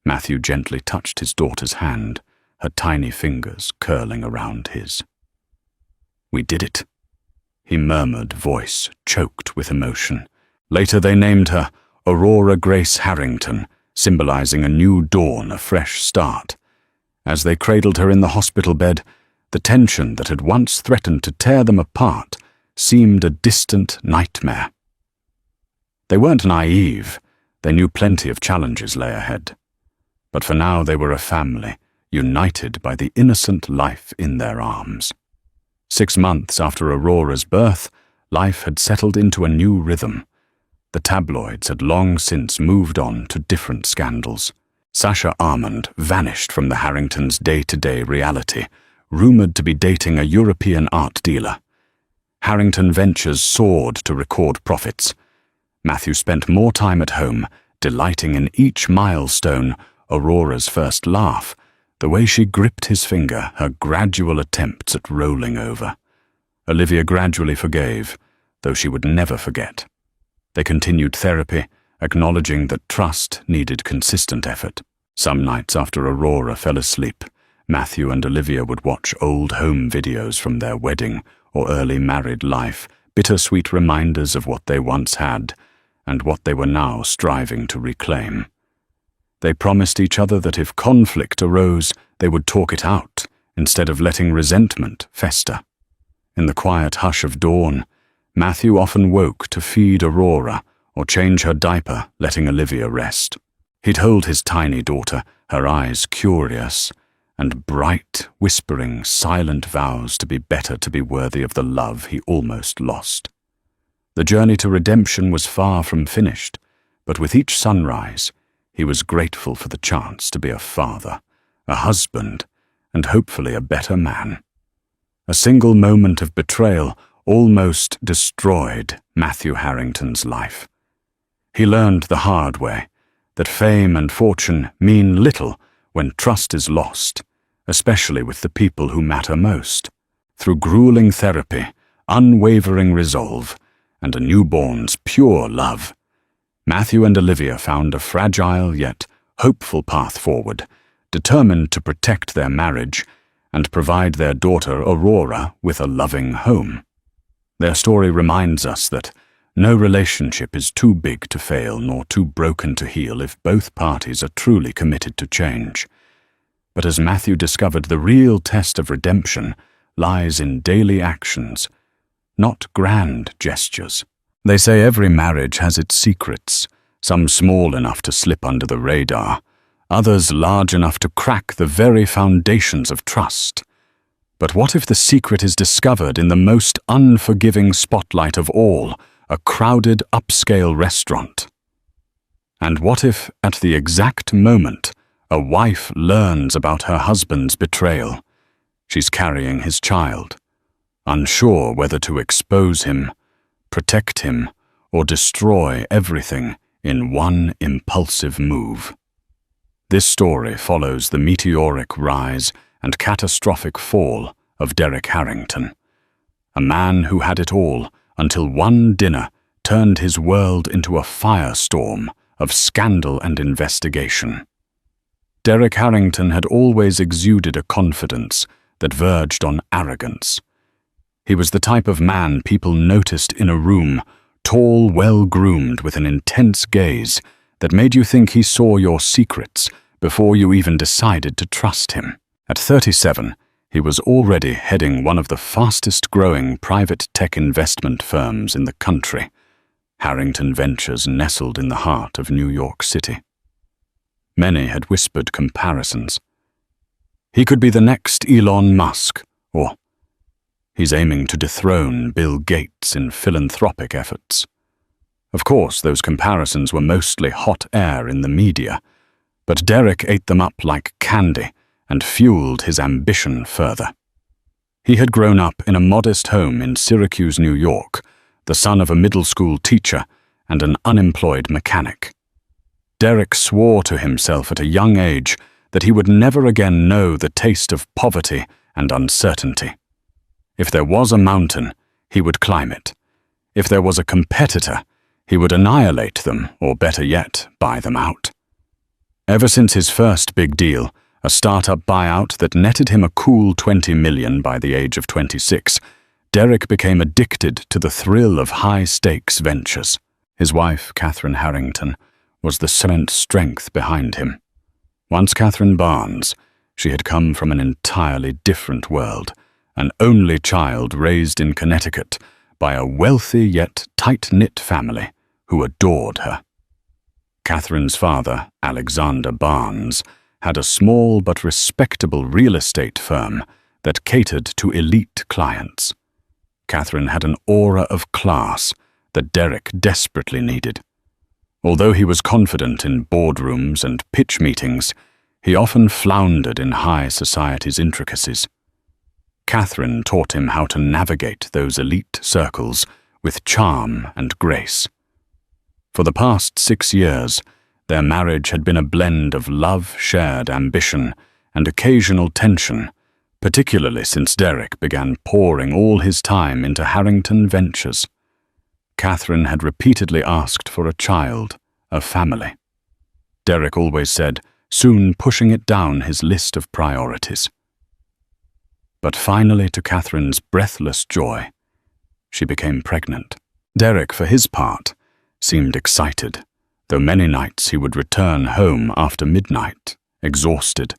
Matthew gently touched his daughter's hand, her tiny fingers curling around his. "We did it," he murmured, voice choked with emotion. Later they named her Aurora Grace Harrington, symbolizing a new dawn, a fresh start. As they cradled her in the hospital bed, the tension that had once threatened to tear them apart seemed a distant nightmare. They weren't naive. They knew plenty of challenges lay ahead. But for now they were a family, united by the innocent life in their arms. 6 months after Aurora's birth, life had settled into a new rhythm. The tabloids had long since moved on to different scandals. Sasha Armand vanished from the Harringtons' day-to-day reality, rumored to be dating a European art dealer. Harrington Ventures soared to record profits. Matthew spent more time at home, delighting in each milestone, Aurora's first laugh, the way she gripped his finger, her gradual attempts at rolling over. Olivia gradually forgave, though she would never forget. They continued therapy, acknowledging that trust needed consistent effort. Some nights after Aurora fell asleep, Matthew and Olivia would watch old home videos from their wedding or early married life, bittersweet reminders of what they once had and what they were now striving to reclaim. They promised each other that if conflict arose, they would talk it out instead of letting resentment fester. In the quiet hush of dawn, Matthew often woke to feed Aurora or change her diaper, letting Olivia rest. He'd hold his tiny daughter, her eyes curious and bright, whispering silent vows to be better, to be worthy of the love he almost lost. The journey to redemption was far from finished, but with each sunrise, he was grateful for the chance to be a father, a husband, and hopefully a better man. A single moment of betrayal almost destroyed Matthew Harrington's life. He learned the hard way that fame and fortune mean little when trust is lost, especially with the people who matter most. Through grueling therapy, unwavering resolve, and a newborn's pure love, Matthew and Olivia found a fragile yet hopeful path forward, determined to protect their marriage and provide their daughter Aurora with a loving home. Their story reminds us that no relationship is too big to fail nor too broken to heal if both parties are truly committed to change. But as Matthew discovered, the real test of redemption lies in daily actions, not grand gestures. They say every marriage has its secrets, some small enough to slip under the radar, others large enough to crack the very foundations of trust. But what if the secret is discovered in the most unforgiving spotlight of all, a crowded upscale restaurant? And what if, at the exact moment, a wife learns about her husband's betrayal? She's carrying his child, unsure whether to expose him, protect him, or destroy everything in one impulsive move. This story follows the meteoric rise and catastrophic fall of Derek Harrington, a man who had it all until one dinner turned his world into a firestorm of scandal and investigation. Derek Harrington had always exuded a confidence that verged on arrogance. He was the type of man people noticed in a room, tall, well-groomed, with an intense gaze that made you think he saw your secrets before you even decided to trust him. At 37, he was already heading one of the fastest-growing private tech investment firms in the country. Harrington Ventures nestled in the heart of New York City. Many had whispered comparisons. He could be the next Elon Musk, or he's aiming to dethrone Bill Gates in philanthropic efforts. Of course, those comparisons were mostly hot air in the media, but Derek ate them up like candy and fueled his ambition further. He had grown up in a modest home in Syracuse, New York, the son of a middle school teacher and an unemployed mechanic. Derek swore to himself at a young age that he would never again know the taste of poverty and uncertainty. If there was a mountain, he would climb it. If there was a competitor, he would annihilate them, or better yet, buy them out. Ever since his first big deal, a startup buyout that netted him a cool $20 million by the age of 26, Derek became addicted to the thrill of high-stakes ventures. His wife, Catherine Harrington, was the silent strength behind him. Once Catherine Barnes, she had come from an entirely different world, an only child raised in Connecticut by a wealthy yet tight-knit family who adored her. Catherine's father, Alexander Barnes, had a small but respectable real estate firm that catered to elite clients. Catherine had an aura of class that Derek desperately needed. Although he was confident in boardrooms and pitch meetings, he often floundered in high society's intricacies. Catherine taught him how to navigate those elite circles with charm and grace. For the past 6 years, their marriage had been a blend of love, shared ambition, and occasional tension, particularly since Derek began pouring all his time into Harrington Ventures. Catherine had repeatedly asked for a child, a family. Derek always said, soon pushing it down his list of priorities. But finally, to Catherine's breathless joy, she became pregnant. Derek, for his part, seemed excited, though many nights he would return home after midnight, exhausted,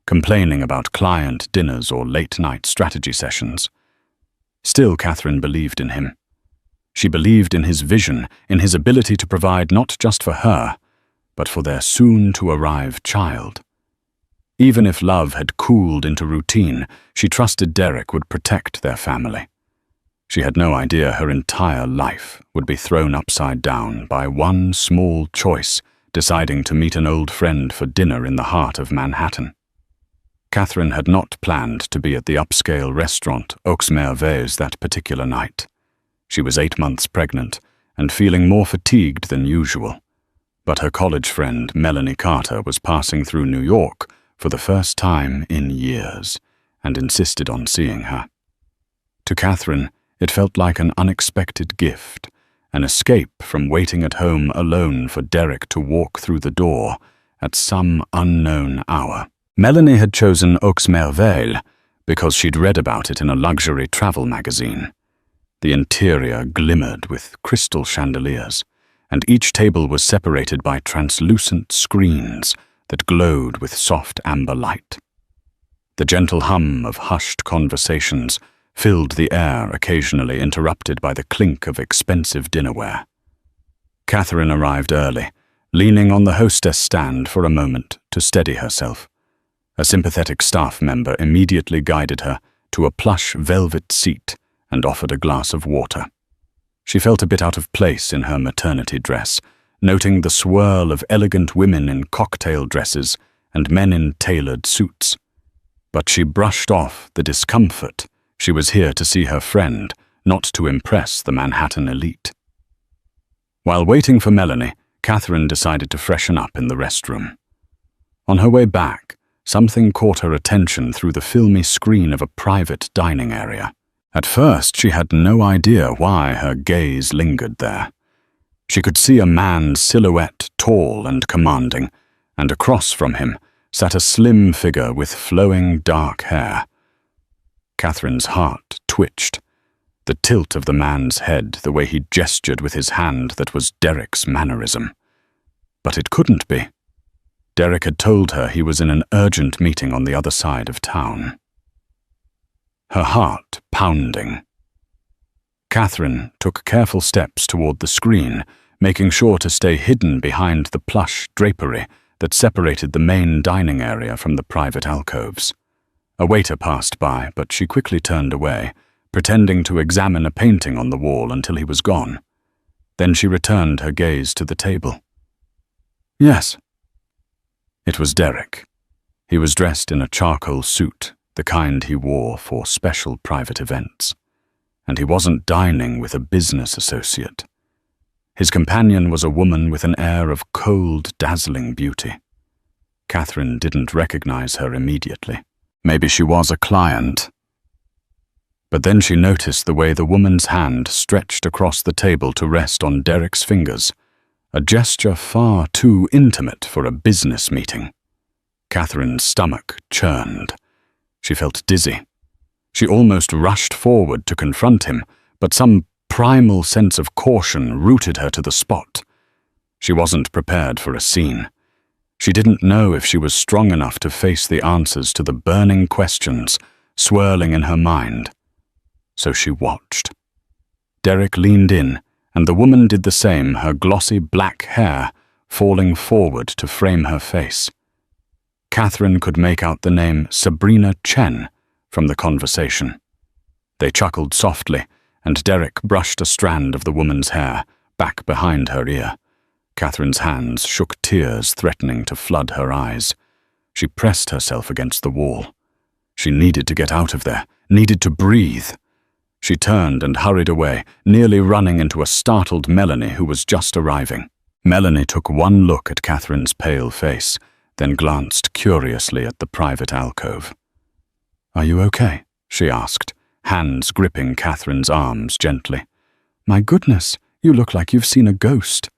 complaining about client dinners or late-night strategy sessions. Still, Catherine believed in him. She believed in his vision, in his ability to provide not just for her, but for their soon-to-arrive child. Even if love had cooled into routine, she trusted Derek would protect their family. She had no idea her entire life would be thrown upside down by one small choice, deciding to meet an old friend for dinner in the heart of Manhattan. Catherine had not planned to be at the upscale restaurant Aux Merveilles that particular night. She was 8 months pregnant and feeling more fatigued than usual. But her college friend, Melanie Carter, was passing through New York for the first time in years and insisted on seeing her. To Catherine, it felt like an unexpected gift, an escape from waiting at home alone for Derek to walk through the door at some unknown hour. Melanie had chosen Aux Merveilles because she'd read about it in a luxury travel magazine. The interior glimmered with crystal chandeliers, and each table was separated by translucent screens that glowed with soft amber light. The gentle hum of hushed conversations filled the air, occasionally interrupted by the clink of expensive dinnerware. Catherine arrived early, leaning on the hostess stand for a moment to steady herself. A sympathetic staff member immediately guided her to a plush velvet seat and offered a glass of water. She felt a bit out of place in her maternity dress, noting the swirl of elegant women in cocktail dresses and men in tailored suits. But she brushed off the discomfort. She was here to see her friend, not to impress the Manhattan elite. While waiting for Melanie, Catherine decided to freshen up in the restroom. On her way back, something caught her attention through the filmy screen of a private dining area. At first, she had no idea why her gaze lingered there. She could see a man's silhouette, tall and commanding, and across from him sat a slim figure with flowing dark hair. Catherine's heart twitched. The tilt of the man's head, the way he gestured with his hand, that was Derek's mannerism. But it couldn't be. Derek had told her he was in an urgent meeting on the other side of town. Her heart pounding. Catherine took careful steps toward the screen, making sure to stay hidden behind the plush drapery that separated the main dining area from the private alcoves. A waiter passed by, but she quickly turned away, pretending to examine a painting on the wall until he was gone. Then she returned her gaze to the table. Yes. It was Derek. He was dressed in a charcoal suit, the kind he wore for special private events. And he wasn't dining with a business associate. His companion was a woman with an air of cold, dazzling beauty. Catherine didn't recognize her immediately. Maybe she was a client. But then she noticed the way the woman's hand stretched across the table to rest on Derek's fingers, a gesture far too intimate for a business meeting. Catherine's stomach churned. She felt dizzy. She almost rushed forward to confront him, but some primal sense of caution rooted her to the spot. She wasn't prepared for a scene. She didn't know if she was strong enough to face the answers to the burning questions swirling in her mind. So she watched. Derek leaned in, and the woman did the same, her glossy black hair falling forward to frame her face. Catherine could make out the name Sabrina Chen from the conversation. They chuckled softly, and Derek brushed a strand of the woman's hair back behind her ear. Catherine's hands shook, tears threatening to flood her eyes. She pressed herself against the wall. She needed to get out of there, needed to breathe. She turned and hurried away, nearly running into a startled Melanie who was just arriving. Melanie took one look at Catherine's pale face, then glanced curiously at the private alcove. "Are you okay?" she asked, hands gripping Catherine's arms gently. "My goodness, you look like you've seen a ghost."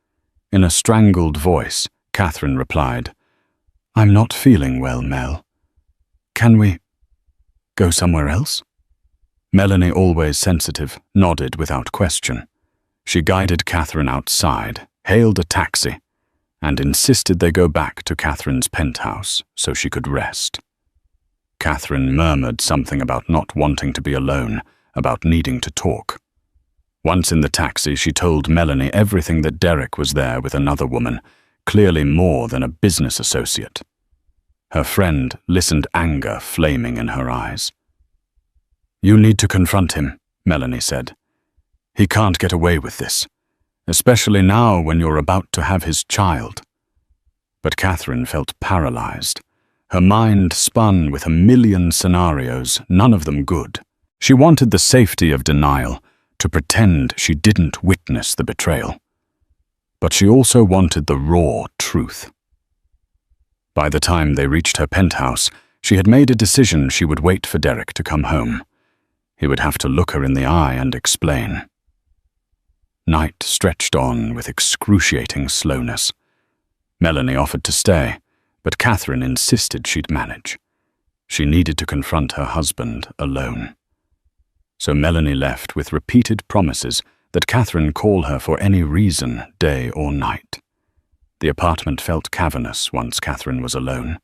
In a strangled voice, Catherine replied, "I'm not feeling well, Mel. Can we go somewhere else?" Melanie, always sensitive, nodded without question. She guided Catherine outside, hailed a taxi, and insisted they go back to Catherine's penthouse so she could rest. Catherine murmured something about not wanting to be alone, about needing to talk. Once in the taxi, she told Melanie everything, that Derek was there with another woman, clearly more than a business associate. Her friend listened, anger flaming in her eyes. "You need to confront him," Melanie said. "He can't get away with this, especially now when you're about to have his child." But Catherine felt paralyzed. Her mind spun with a million scenarios, none of them good. She wanted the safety of denial, to pretend she didn't witness the betrayal. but she also wanted the raw truth. By the time they reached her penthouse, she had made a decision she would wait for Derek to come home. He would have to look her in the eye and explain. Night stretched on with excruciating slowness. Melanie offered to stay, but Catherine insisted she'd manage. She needed to confront her husband alone. So Melanie left with repeated promises that Catherine call her for any reason, day or night. The apartment felt cavernous once Catherine was alone.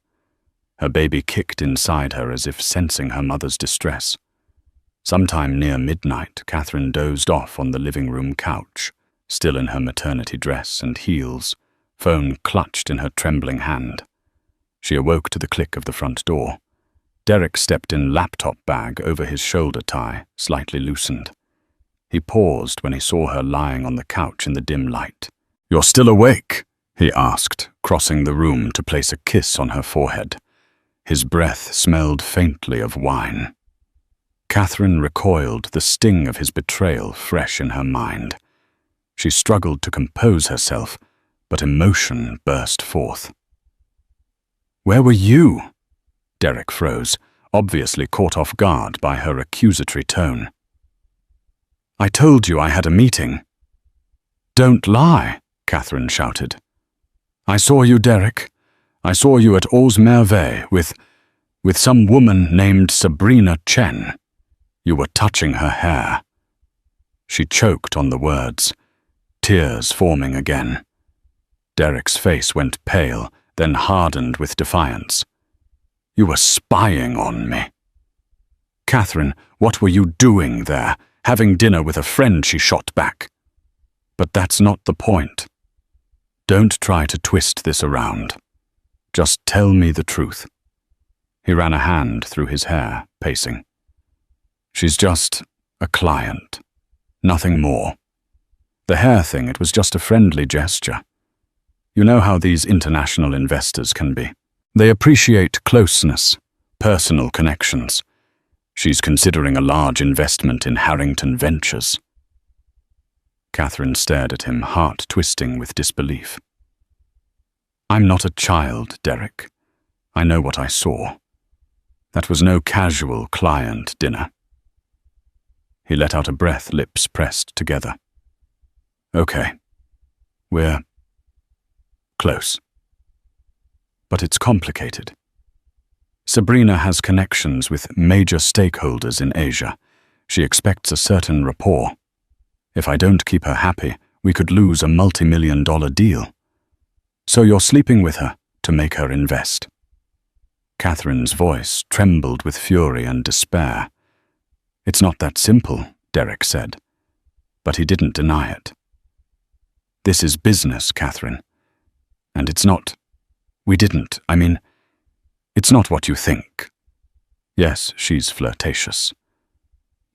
Her baby kicked inside her as if sensing her mother's distress. Sometime near midnight, Catherine dozed off on the living room couch, still in her maternity dress and heels, phone clutched in her trembling hand. She awoke to the click of the front door. Derek stepped in laptop bag over his shoulder tie, slightly loosened. He paused when he saw her lying on the couch in the dim light. "You're still awake?" he asked, crossing the room to place a kiss on her forehead. His breath smelled faintly of wine. Catherine recoiled, the sting of his betrayal fresh in her mind. She struggled to compose herself, but emotion burst forth. "Where were you?" Derek froze, obviously caught off guard by her accusatory tone. "I told you I had a meeting." "Don't lie," Catherine shouted. "I saw you, Derek. I saw you at Aux Merveilles with some woman named Sabrina Chen. You were touching her hair." She choked on the words, tears forming again. Derek's face went pale, then hardened with defiance. "You were spying on me." "Catherine, what were you doing there? Having dinner with a friend," she shot back. "But that's not the point. Don't try to twist this around. Just tell me the truth." He ran a hand through his hair, pacing. "She's just a client. Nothing more. The hair thing, it was just a friendly gesture. You know how these international investors can be. They appreciate closeness, personal connections. She's considering a large investment in Harrington Ventures." Catherine stared at him, heart twisting with disbelief. "I'm not a child, Derek. I know what I saw. That was no casual client dinner." He let out a breath, lips pressed together. "Okay. We're close. But it's complicated. Sabrina has connections with major stakeholders in Asia. She expects a certain rapport. If I don't keep her happy, we could lose a multi-million-dollar deal. So you're sleeping with her to make her invest." Catherine's voice trembled with fury and despair. "It's not that simple," Derek said, but he didn't deny it. "This is business, Catherine. And it's not... it's not what you think. Yes, she's flirtatious.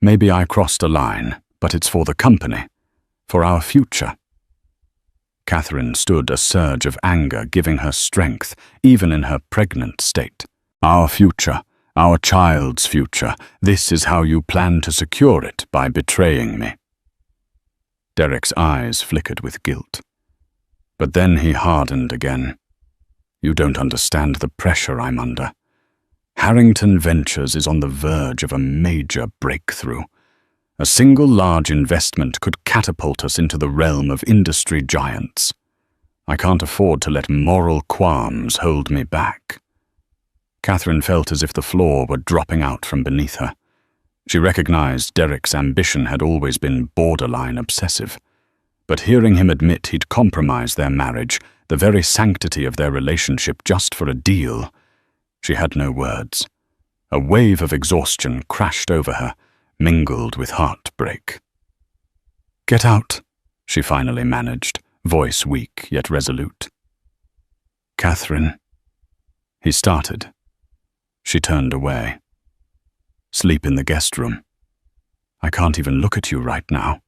Maybe I crossed a line, but it's for the company, for our future." Catherine stood, a surge of anger giving her strength, even in her pregnant state. "Our future, our child's future. This is how you plan to secure it, by betraying me." Derek's eyes flickered with guilt. But then he hardened again. "You don't understand the pressure I'm under. Harrington Ventures is on the verge of a major breakthrough. A single large investment could catapult us into the realm of industry giants. I can't afford to let moral qualms hold me back." Catherine felt as if the floor were dropping out from beneath her. She recognized Derek's ambition had always been borderline obsessive. But hearing him admit he'd compromised their marriage, the very sanctity of their relationship just for a deal, she had no words. A wave of exhaustion crashed over her, mingled with heartbreak. "Get out," she finally managed, voice weak yet resolute. "Catherine," he started. She turned away. "Sleep in the guest room. I can't even look at you right now."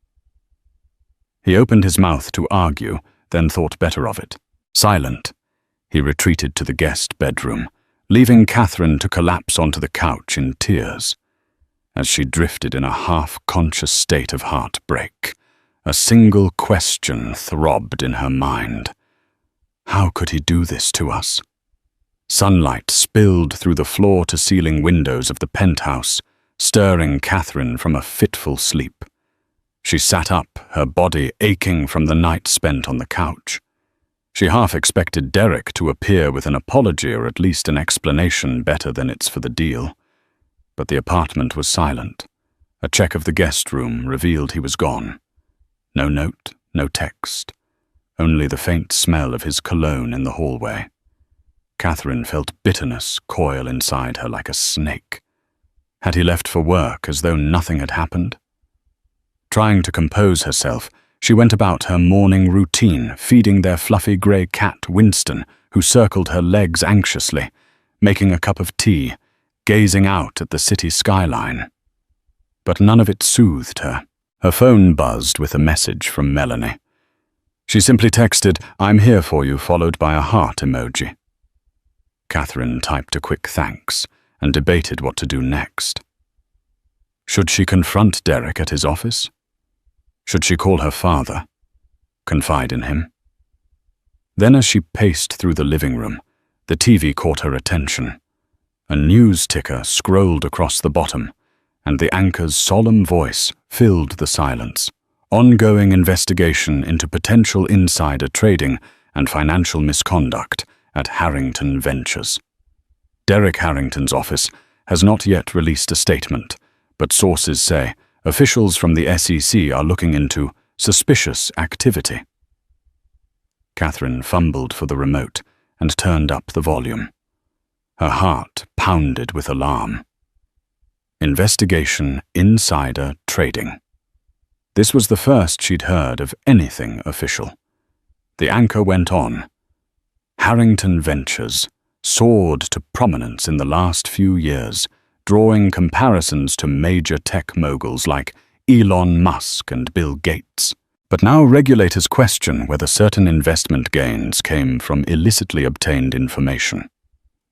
He opened his mouth to argue, then thought better of it. Silent, he retreated to the guest bedroom, leaving Catherine to collapse onto the couch in tears. As she drifted in a half-conscious state of heartbreak, A single question throbbed in her mind. How could he do this to us? Sunlight spilled through the floor-to-ceiling windows of the penthouse, stirring Catherine from a fitful sleep. She sat up, her body aching from the night spent on the couch. She half expected Derek to appear with an apology or at least an explanation better than it's for the deal. But the apartment was silent. A check of the guest room revealed he was gone. No note, no text. Only the faint smell of his cologne in the hallway. Catherine felt bitterness coil inside her like a snake. Had he left for work as though nothing had happened? Trying to compose herself, she went about her morning routine, feeding their fluffy grey cat Winston, who circled her legs anxiously, making a cup of tea, gazing out at the city skyline. But none of it soothed her. Her phone buzzed with a message from Melanie. She simply texted, "I'm here for you," followed by a heart emoji. Catherine typed a quick thanks and debated what to do next. Should she confront Derek at his office? Should she call her father? Confide in him? Then as she paced through the living room, the TV caught her attention. A news ticker scrolled across the bottom, and the anchor's solemn voice filled the silence. Ongoing investigation into potential insider trading and financial misconduct at Harrington Ventures. Derek Harrington's office has not yet released a statement, but sources say officials from the SEC are looking into suspicious activity. Catherine fumbled for the remote and turned up the volume. Her heart pounded with alarm. Investigation insider trading. This was the first she'd heard of anything official. The anchor went on. Harrington Ventures soared to prominence in the last few years, drawing comparisons to major tech moguls like Elon Musk and Bill Gates. But now regulators question whether certain investment gains came from illicitly obtained information.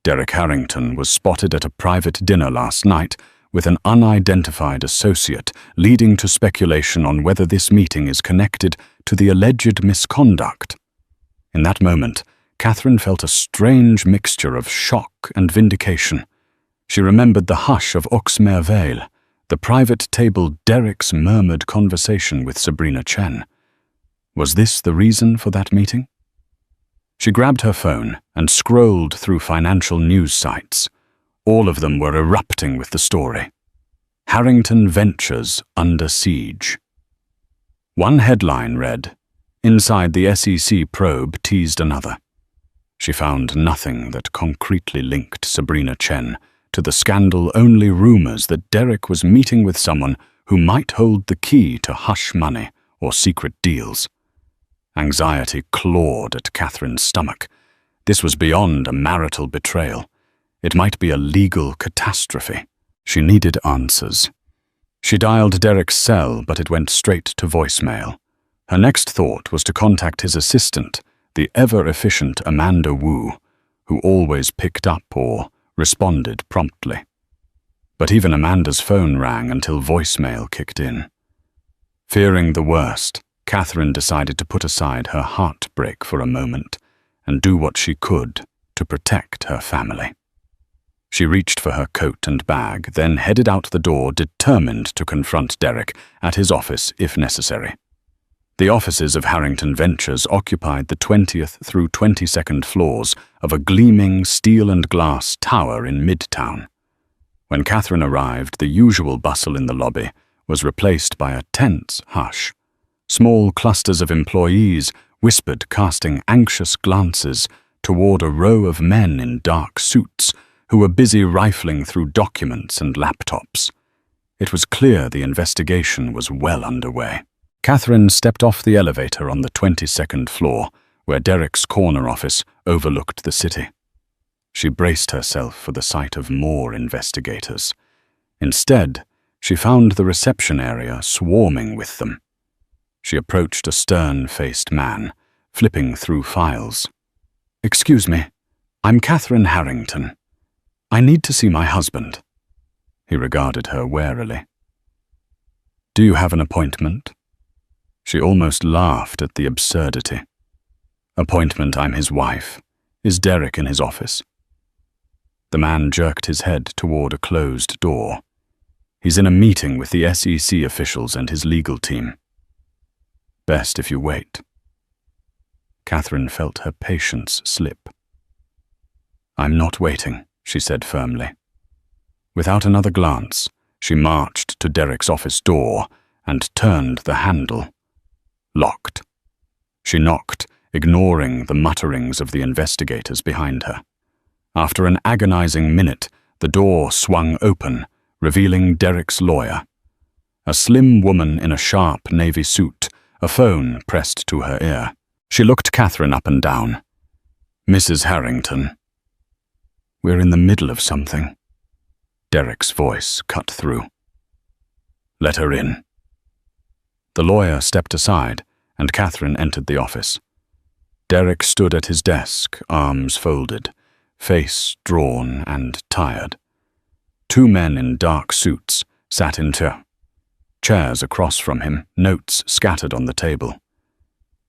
Derek Harrington was spotted at a private dinner last night with an unidentified associate, leading to speculation on whether this meeting is connected to the alleged misconduct. In that moment, Catherine felt a strange mixture of shock and vindication. She remembered the hush of Oxmervale, the private table Derek's murmured conversation with Sabrina Chen. Was this the reason for that meeting? She grabbed her phone and scrolled through financial news sites. All of them were erupting with the story. Harrington Ventures under siege. One headline read, "Inside the SEC probe teased another." She found nothing that concretely linked Sabrina Chen to the scandal, only rumors that Derek was meeting with someone who might hold the key to hush money or secret deals. Anxiety clawed at Catherine's stomach. This was beyond a marital betrayal. It might be a legal catastrophe. She needed answers. She dialed Derek's cell, but it went straight to voicemail. Her next thought was to contact his assistant, the ever-efficient Amanda Wu, who always picked up or responded promptly. But even Amanda's phone rang until voicemail kicked in. Fearing the worst, Catherine decided to put aside her heartbreak for a moment and do what she could to protect her family. She reached for her coat and bag, then headed out the door, determined to confront Derek at his office if necessary. The offices of Harrington Ventures occupied the 20th through 22nd floors of a gleaming steel and glass tower in Midtown. When Catherine arrived, the usual bustle in the lobby was replaced by a tense hush. Small clusters of employees whispered, casting anxious glances toward a row of men in dark suits who were busy rifling through documents and laptops. It was clear the investigation was well underway. Catherine stepped off the elevator on the 22nd floor, where Derek's corner office overlooked the city. She braced herself for the sight of more investigators. Instead, she found the reception area swarming with them. She approached a stern-faced man, flipping through files. "Excuse me, I'm Catherine Harrington. I need to see my husband." He regarded her warily. "Do you have an appointment?" She almost laughed at the absurdity. Appointment, I'm his wife. Is Derek in his office? The man jerked his head toward a closed door. He's in a meeting with the SEC officials and his legal team. Best if you wait. Catherine felt her patience slip. I'm not waiting, she said firmly. Without another glance, she marched to Derek's office door and turned the handle. Locked. She knocked, ignoring the mutterings of the investigators behind her. After an agonizing minute, the door swung open, revealing Derek's lawyer. A slim woman in a sharp navy suit, a phone pressed to her ear. She looked Catherine up and down. Mrs. Harrington. We're in the middle of something. Derek's voice cut through. Let her in. The lawyer stepped aside, and Catherine entered the office. Derek stood at his desk, arms folded, face drawn and tired. Two men in dark suits sat in chairs across from him, notes scattered on the table.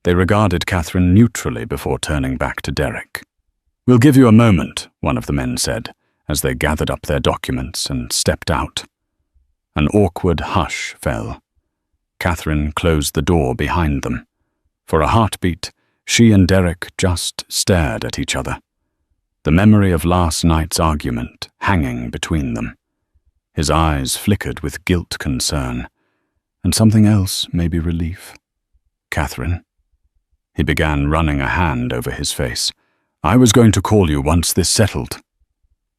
They regarded Catherine neutrally before turning back to Derek. We'll give you a moment, one of the men said, as they gathered up their documents and stepped out. An awkward hush fell. Catherine closed the door behind them. For a heartbeat, she and Derek just stared at each other, the memory of last night's argument hanging between them. His eyes flickered with guilt concern, and something else, maybe relief. Catherine. He began running a hand over his face. I was going to call you once this settled.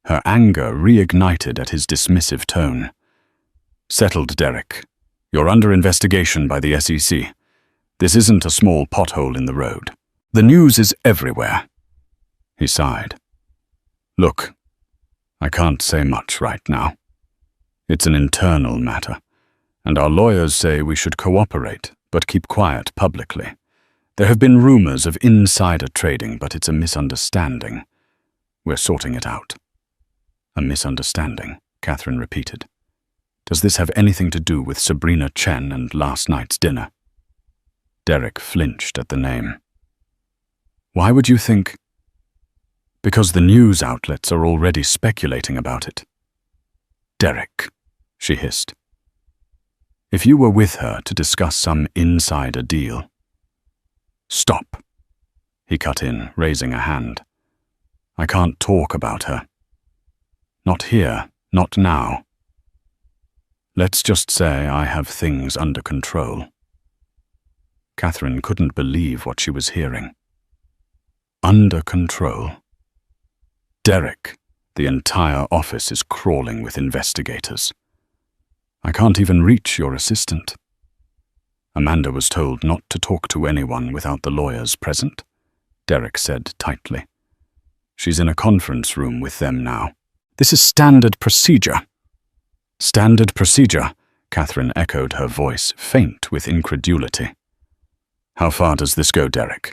Her anger reignited at his dismissive tone. Settled, Derek. You're under investigation by the SEC. This isn't a small pothole in the road. The news is everywhere. He sighed. Look, I can't say much right now. It's an internal matter, and our lawyers say we should cooperate, but keep quiet publicly. There have been rumors of insider trading, but it's a misunderstanding. We're sorting it out. A misunderstanding, Catherine repeated. Does this have anything to do with Sabrina Chen and last night's dinner? Derek flinched at the name. Why would you think? Because the news outlets are already speculating about it. Derek, she hissed. If you were with her to discuss some insider deal. Stop, he cut in, raising a hand. I can't talk about her. Not here, not now. Let's just say I have things under control. Catherine couldn't believe what she was hearing. Under control? Derek, the entire office is crawling with investigators. I can't even reach your assistant. Amanda was told not to talk to anyone without the lawyers present, Derek said tightly. She's in a conference room with them now. This is standard procedure. Standard procedure, Catherine echoed, her voice faint with incredulity. How far does this go, Derek?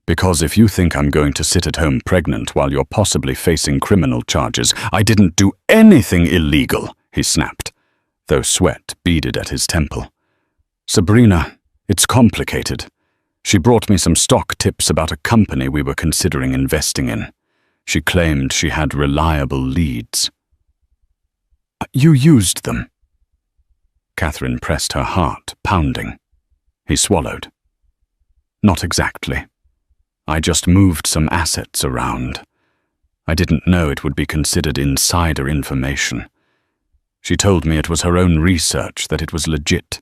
Because if you think I'm going to sit at home pregnant while you're possibly facing criminal charges, I didn't do anything illegal, he snapped, though sweat beaded at his temple. Sabrina, it's complicated. She brought me some stock tips about a company we were considering investing in. She claimed she had reliable leads. You used them. Catherine pressed her heart, pounding. He swallowed. Not exactly. I just moved some assets around. I didn't know it would be considered insider information. She told me it was her own research, that it was legit.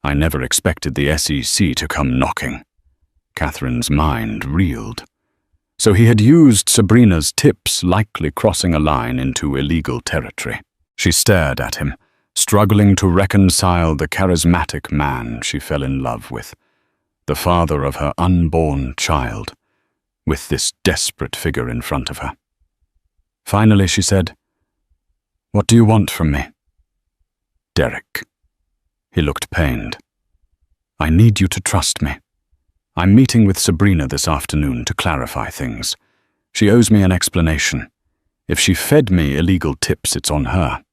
I never expected the SEC to come knocking. Catherine's mind reeled. So he had used Sabrina's tips, likely crossing a line into illegal territory. She stared at him, struggling to reconcile the charismatic man she fell in love with, the father of her unborn child, with this desperate figure in front of her. Finally, she said, What do you want from me? Derek. He looked pained. I need you to trust me. I'm meeting with Sabrina this afternoon to clarify things. She owes me an explanation. If she fed me illegal tips, it's on her.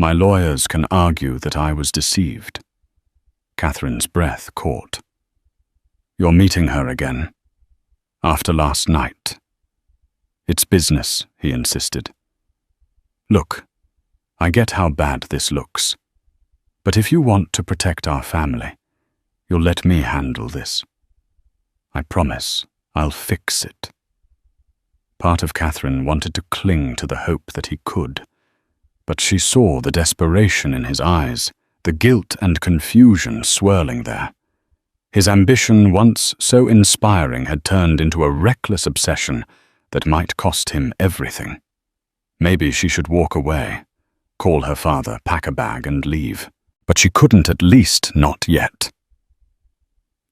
My lawyers can argue that I was deceived. Catherine's breath caught. "You're meeting her again. After last night." "It's business," he insisted. "Look, I get how bad this looks. But if you want to protect our family, you'll let me handle this. I promise I'll fix it." Part of Catherine wanted to cling to the hope that he could, but she saw the desperation in his eyes, the guilt and confusion swirling there. His ambition, once so inspiring, had turned into a reckless obsession that might cost him everything. Maybe she should walk away, call her father, pack a bag and leave. But she couldn't, at least not yet.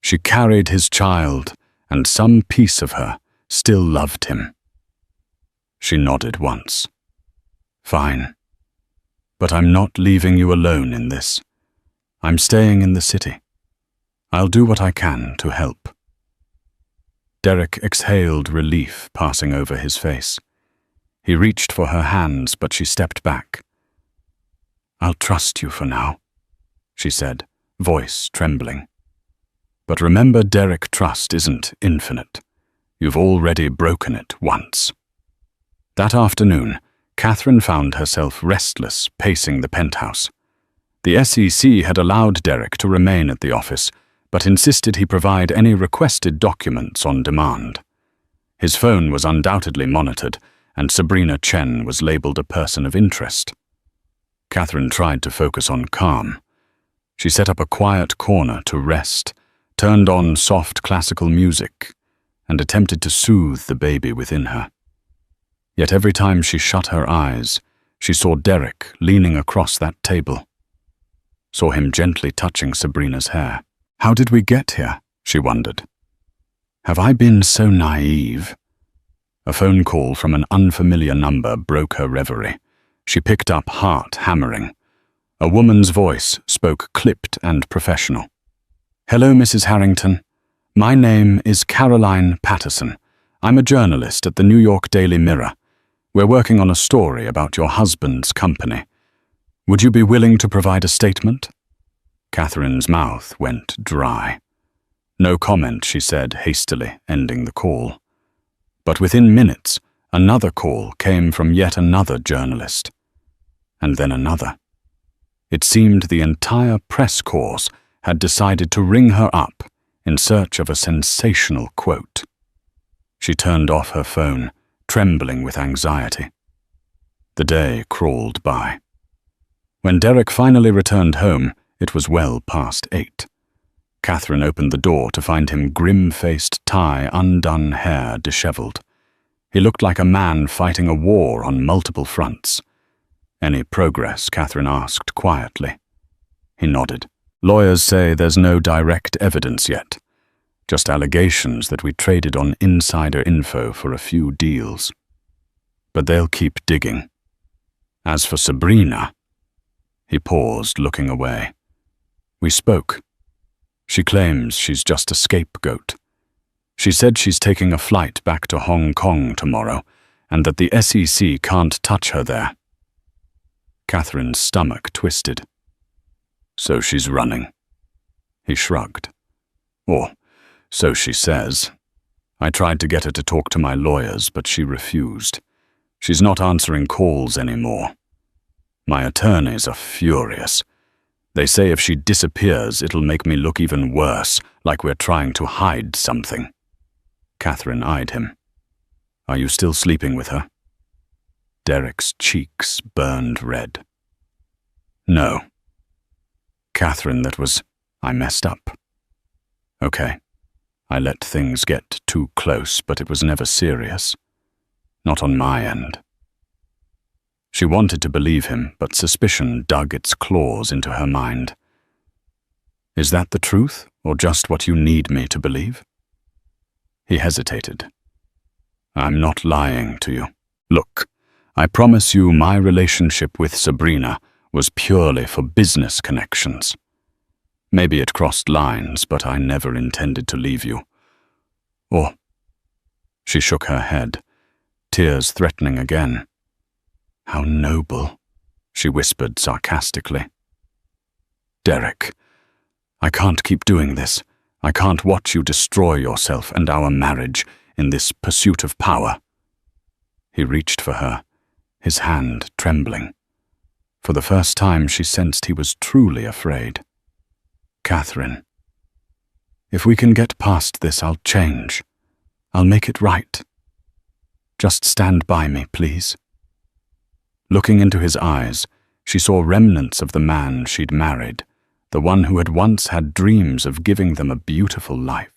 She carried his child, and some piece of her still loved him. She nodded once. "Fine. But I'm not leaving you alone in this. I'm staying in the city. I'll do what I can to help." Derek exhaled relief passing over his face. He reached for her hands, but she stepped back. "I'll trust you for now," she said, voice trembling. "But remember, Derek, trust isn't infinite. You've already broken it once." That afternoon, Catherine found herself restless, pacing the penthouse. The SEC had allowed Derek to remain at the office, but insisted he provide any requested documents on demand. His phone was undoubtedly monitored, and Sabrina Chen was labeled a person of interest. Catherine tried to focus on calm. She set up a quiet corner to rest, turned on soft classical music, and attempted to soothe the baby within her. Yet every time she shut her eyes, she saw Derek leaning across that table. Saw him gently touching Sabrina's hair. How did we get here? She wondered. Have I been so naive? A phone call from an unfamiliar number broke her reverie. She picked up, heart hammering. A woman's voice spoke clipped and professional. "Hello, Mrs. Harrington. My name is Caroline Patterson. I'm a journalist at the New York Daily Mirror. We're working on a story about your husband's company. Would you be willing to provide a statement?" Catherine's mouth went dry. No comment, she said hastily, ending the call. But within minutes, another call came from yet another journalist. And then another. It seemed the entire press corps had decided to ring her up in search of a sensational quote. She turned off her phone, trembling with anxiety. The day crawled by. When Derek finally returned home, it was well past 8. Catherine opened the door to find him grim-faced, tie, undone hair disheveled. He looked like a man fighting a war on multiple fronts. "Any progress?" Catherine asked quietly. He nodded. "Lawyers say there's no direct evidence yet. Just allegations that we traded on insider info for a few deals. But they'll keep digging. As for Sabrina..." He paused, looking away. "We spoke. She claims she's just a scapegoat. She said she's taking a flight back to Hong Kong tomorrow, and that the SEC can't touch her there." Catherine's stomach twisted. "So she's running." He shrugged. "Or, so she says. I tried to get her to talk to my lawyers, but she refused. She's not answering calls anymore. My attorneys are furious. They say if she disappears, it'll make me look even worse, like we're trying to hide something." Catherine eyed him. "Are you still sleeping with her?" Derek's cheeks burned red. "No." "Catherine, I messed up." "Okay. I let things get too close, but it was never serious. Not on my end." She wanted to believe him, but suspicion dug its claws into her mind. "Is that the truth, or just what you need me to believe?" He hesitated. "I'm not lying to you. Look, I promise you my relationship with Sabrina was purely for business connections. Maybe it crossed lines, but I never intended to leave you. Or..." She shook her head, tears threatening again. "How noble," she whispered sarcastically. "Derek, I can't keep doing this. I can't watch you destroy yourself and our marriage in this pursuit of power." He reached for her, his hand trembling. For the first time she sensed he was truly afraid. "Catherine, if we can get past this, I'll change. I'll make it right. Just stand by me, please." Looking into his eyes, she saw remnants of the man she'd married, the one who had once had dreams of giving them a beautiful life.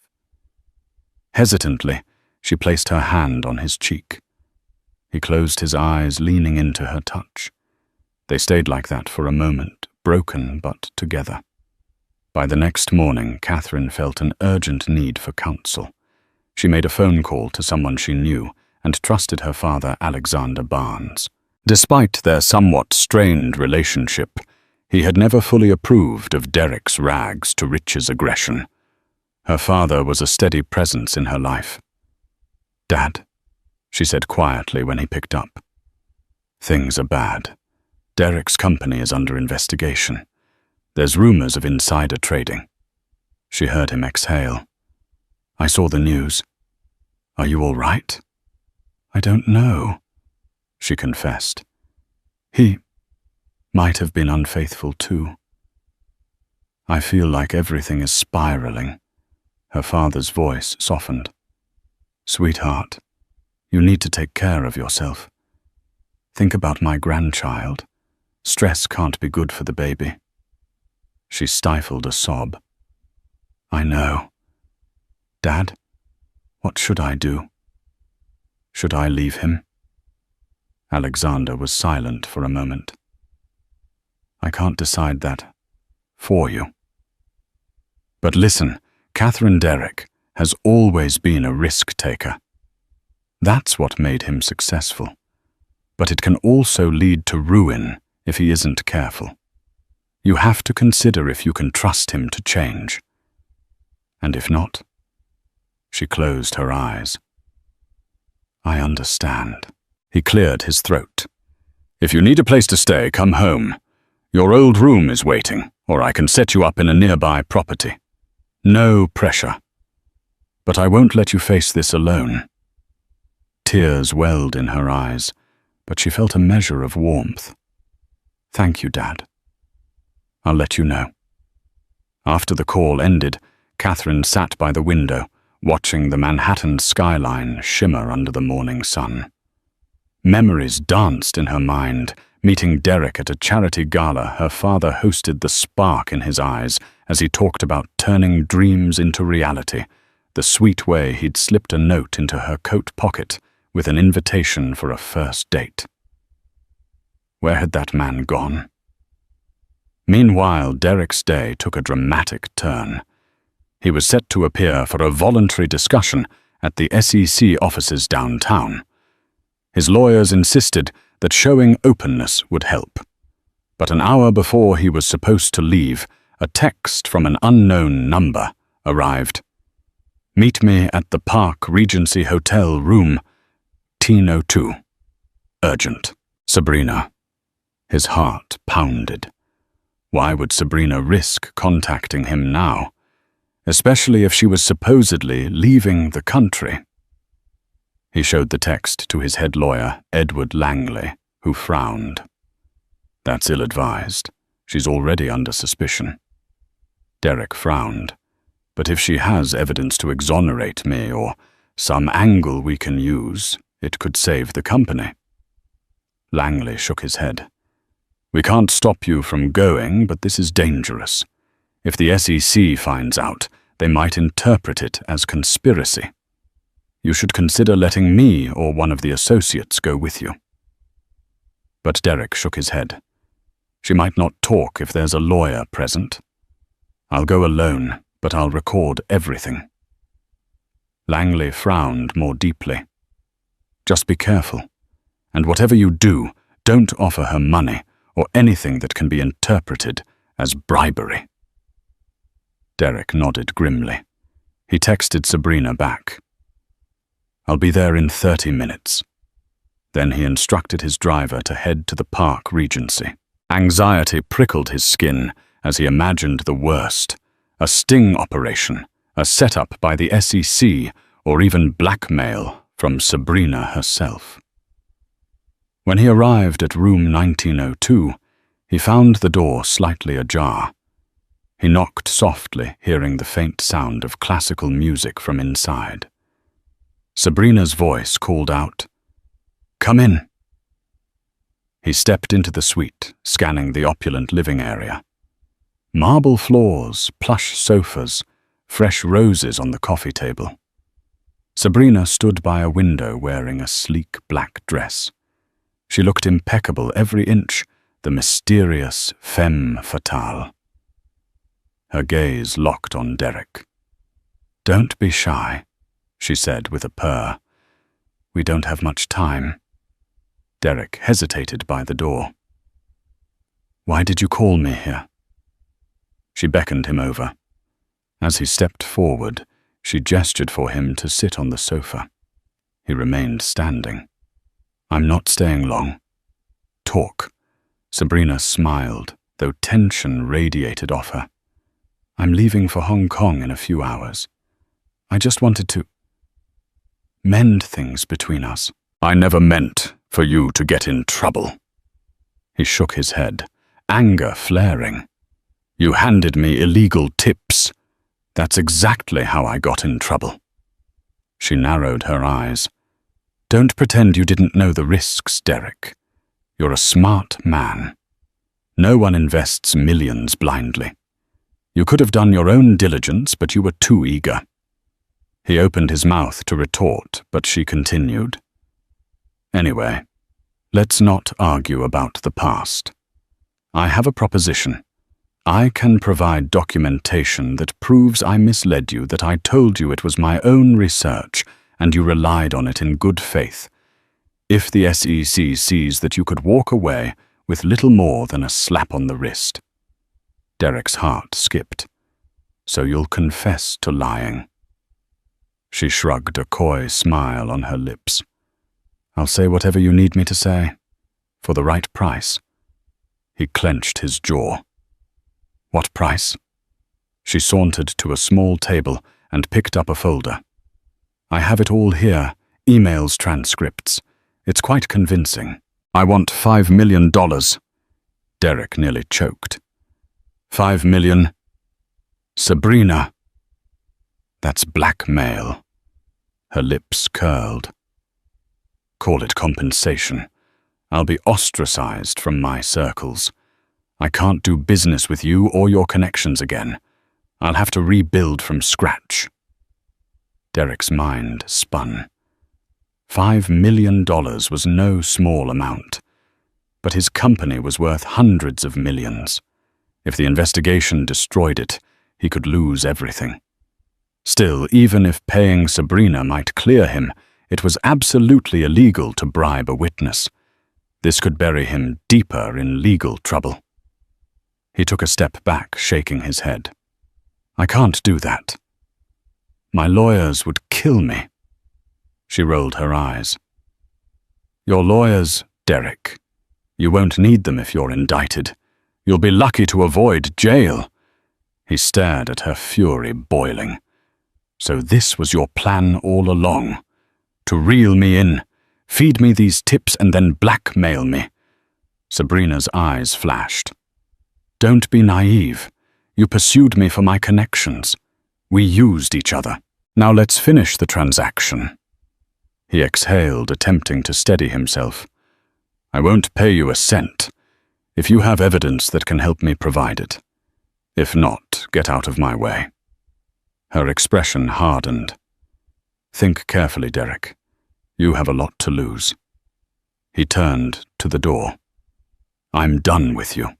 Hesitantly, she placed her hand on his cheek. He closed his eyes, leaning into her touch. They stayed like that for a moment, broken but together. By the next morning, Catherine felt an urgent need for counsel. She made a phone call to someone she knew and trusted her father, Alexander Barnes. Despite their somewhat strained relationship, he had never fully approved of Derek's rags to riches aggression. Her father was a steady presence in her life. "Dad," she said quietly when he picked up. "Things are bad. Derek's company is under investigation. There's rumors of insider trading." She heard him exhale. "I saw the news. Are you all right?" "I don't know," she confessed. "He might have been unfaithful too." "I feel like everything is spiraling." Her father's voice softened. "Sweetheart, you need to take care of yourself. Think about my grandchild. Stress can't be good for the baby." She stifled a sob. "I know. Dad, what should I do? Should I leave him?" Alexander was silent for a moment. "I can't decide that for you. But listen, Catherine Derek has always been a risk-taker. That's what made him successful. But it can also lead to ruin if he isn't careful. You have to consider if you can trust him to change. And if not..." She closed her eyes. "I understand." He cleared his throat. "If you need a place to stay, come home. Your old room is waiting, or I can set you up in a nearby property. No pressure. But I won't let you face this alone." Tears welled in her eyes, but she felt a measure of warmth. "Thank you, Dad. I'll let you know." After the call ended, Catherine sat by the window, watching the Manhattan skyline shimmer under the morning sun. Memories danced in her mind. Meeting Derek at a charity gala, her father hosted the spark in his eyes as he talked about turning dreams into reality, the sweet way he'd slipped a note into her coat pocket with an invitation for a first date. Where had that man gone? Meanwhile, Derek's day took a dramatic turn. He was set to appear for a voluntary discussion at the SEC offices downtown. His lawyers insisted that showing openness would help. But an hour before he was supposed to leave, a text from an unknown number arrived. "Meet me at the Park Regency Hotel room, T02. Urgent. Sabrina." His heart pounded. Why would Sabrina risk contacting him now, especially if she was supposedly leaving the country? He showed the text to his head lawyer, Edward Langley, who frowned. "That's ill-advised. She's already under suspicion." Derek frowned. "But if she has evidence to exonerate me or some angle we can use, it could save the company." Langley shook his head. "We can't stop you from going, but this is dangerous. If the SEC finds out, they might interpret it as conspiracy. You should consider letting me or one of the associates go with you." But Derek shook his head. "She might not talk if there's a lawyer present. I'll go alone, but I'll record everything." Langley frowned more deeply. "Just be careful. And whatever you do, don't offer her money or anything that can be interpreted as bribery." Derek nodded grimly. He texted Sabrina back. "I'll be there in 30 minutes. Then he instructed his driver to head to the Park Regency. Anxiety prickled his skin as he imagined the worst, A sting operation, a setup by the SEC, or even blackmail from Sabrina herself. When he arrived at room 1902, he found the door slightly ajar. He knocked softly, hearing the faint sound of classical music from inside. Sabrina's voice called out, "Come in." He stepped into the suite, scanning the opulent living area. Marble floors, plush sofas, fresh roses on the coffee table. Sabrina stood by a window wearing a sleek black dress. She looked impeccable every inch, the mysterious femme fatale. Her gaze locked on Derek. "Don't be shy," she said with a purr. "We don't have much time." Derek hesitated by the door. "Why did you call me here?" She beckoned him over. As he stepped forward, she gestured for him to sit on the sofa. He remained standing. "I'm not staying long." "Talk." Sabrina smiled, though tension radiated off her. "I'm leaving for Hong Kong in a few hours. I just wanted to mend things between us." "I never meant for you to get in trouble." He shook his head, anger flaring. "You handed me illegal tips. That's exactly how I got in trouble." She narrowed her eyes. "Don't pretend you didn't know the risks, Derek. You're a smart man. No one invests millions blindly. You could have done your own diligence, but you were too eager." He opened his mouth to retort, but she continued. "Anyway, let's not argue about the past. I have a proposition. I can provide documentation that proves I misled you, that I told you it was my own research, and you relied on it in good faith. If the SEC sees that you could walk away with little more than a slap on the wrist." Derek's heart skipped. "So you'll confess to lying?" She shrugged, a coy smile on her lips. "I'll say whatever you need me to say, for the right price." He clenched his jaw. "What price?" She sauntered to a small table and picked up a folder. "I have it all here, emails, transcripts. It's quite convincing. I want $5 million. Derek nearly choked. $5 million? Sabrina. That's blackmail. Her lips curled. Call it compensation. I'll be ostracized from my circles. I can't do business with you or your connections again. I'll have to rebuild from scratch. Derek's mind spun. $5 million was no small amount, but his company was worth hundreds of millions. If the investigation destroyed it, he could lose everything. Still, even if paying Sabrina might clear him, it was absolutely illegal to bribe a witness. This could bury him deeper in legal trouble. He took a step back, shaking his head. I can't do that. My lawyers would kill me. She rolled her eyes. Your lawyers, Derek. You won't need them if you're indicted. You'll be lucky to avoid jail. He stared at her, fury boiling. So this was your plan all along? To reel me in, feed me these tips and then blackmail me? Sabrina's eyes flashed. Don't be naive. You pursued me for my connections. We used each other. Now let's finish the transaction. He exhaled, attempting to steady himself. I won't pay you a cent. If you have evidence that can help me, provide it. If not, get out of my way. Her expression hardened. Think carefully, Derek. You have a lot to lose. He turned to the door. I'm done with you.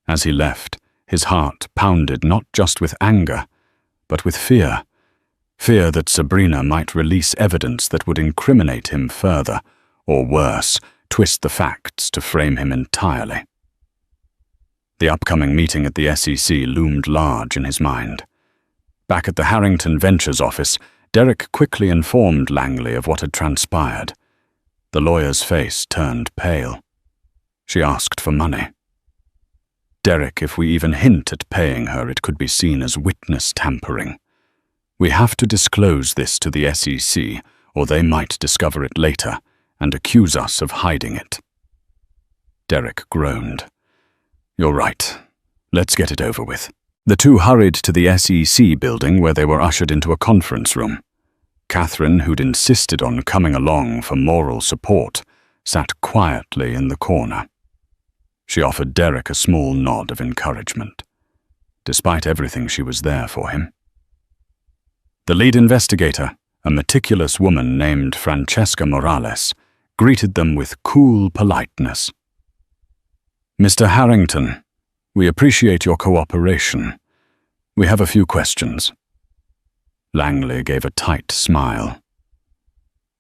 As he left, his heart pounded not just with anger, but with fear. Fear that Sabrina might release evidence that would incriminate him further, or worse, twist the facts to frame him entirely. The upcoming meeting at the SEC loomed large in his mind. Back at the Harrington Ventures office, Derek quickly informed Langley of what had transpired. The lawyer's face turned pale. She asked for money. Derek, if we even hint at paying her, it could be seen as witness tampering. We have to disclose this to the SEC, or they might discover it later and accuse us of hiding it." Derek groaned. "You're right. Let's get it over with." The two hurried to the SEC building, where they were ushered into a conference room. Catherine, who'd insisted on coming along for moral support, sat quietly in the corner. She offered Derek a small nod of encouragement. Despite everything, she was there for him. The lead investigator, a meticulous woman named Francesca Morales, greeted them with cool politeness. "Mr. Harrington, we appreciate your cooperation. We have a few questions." Langley gave a tight smile.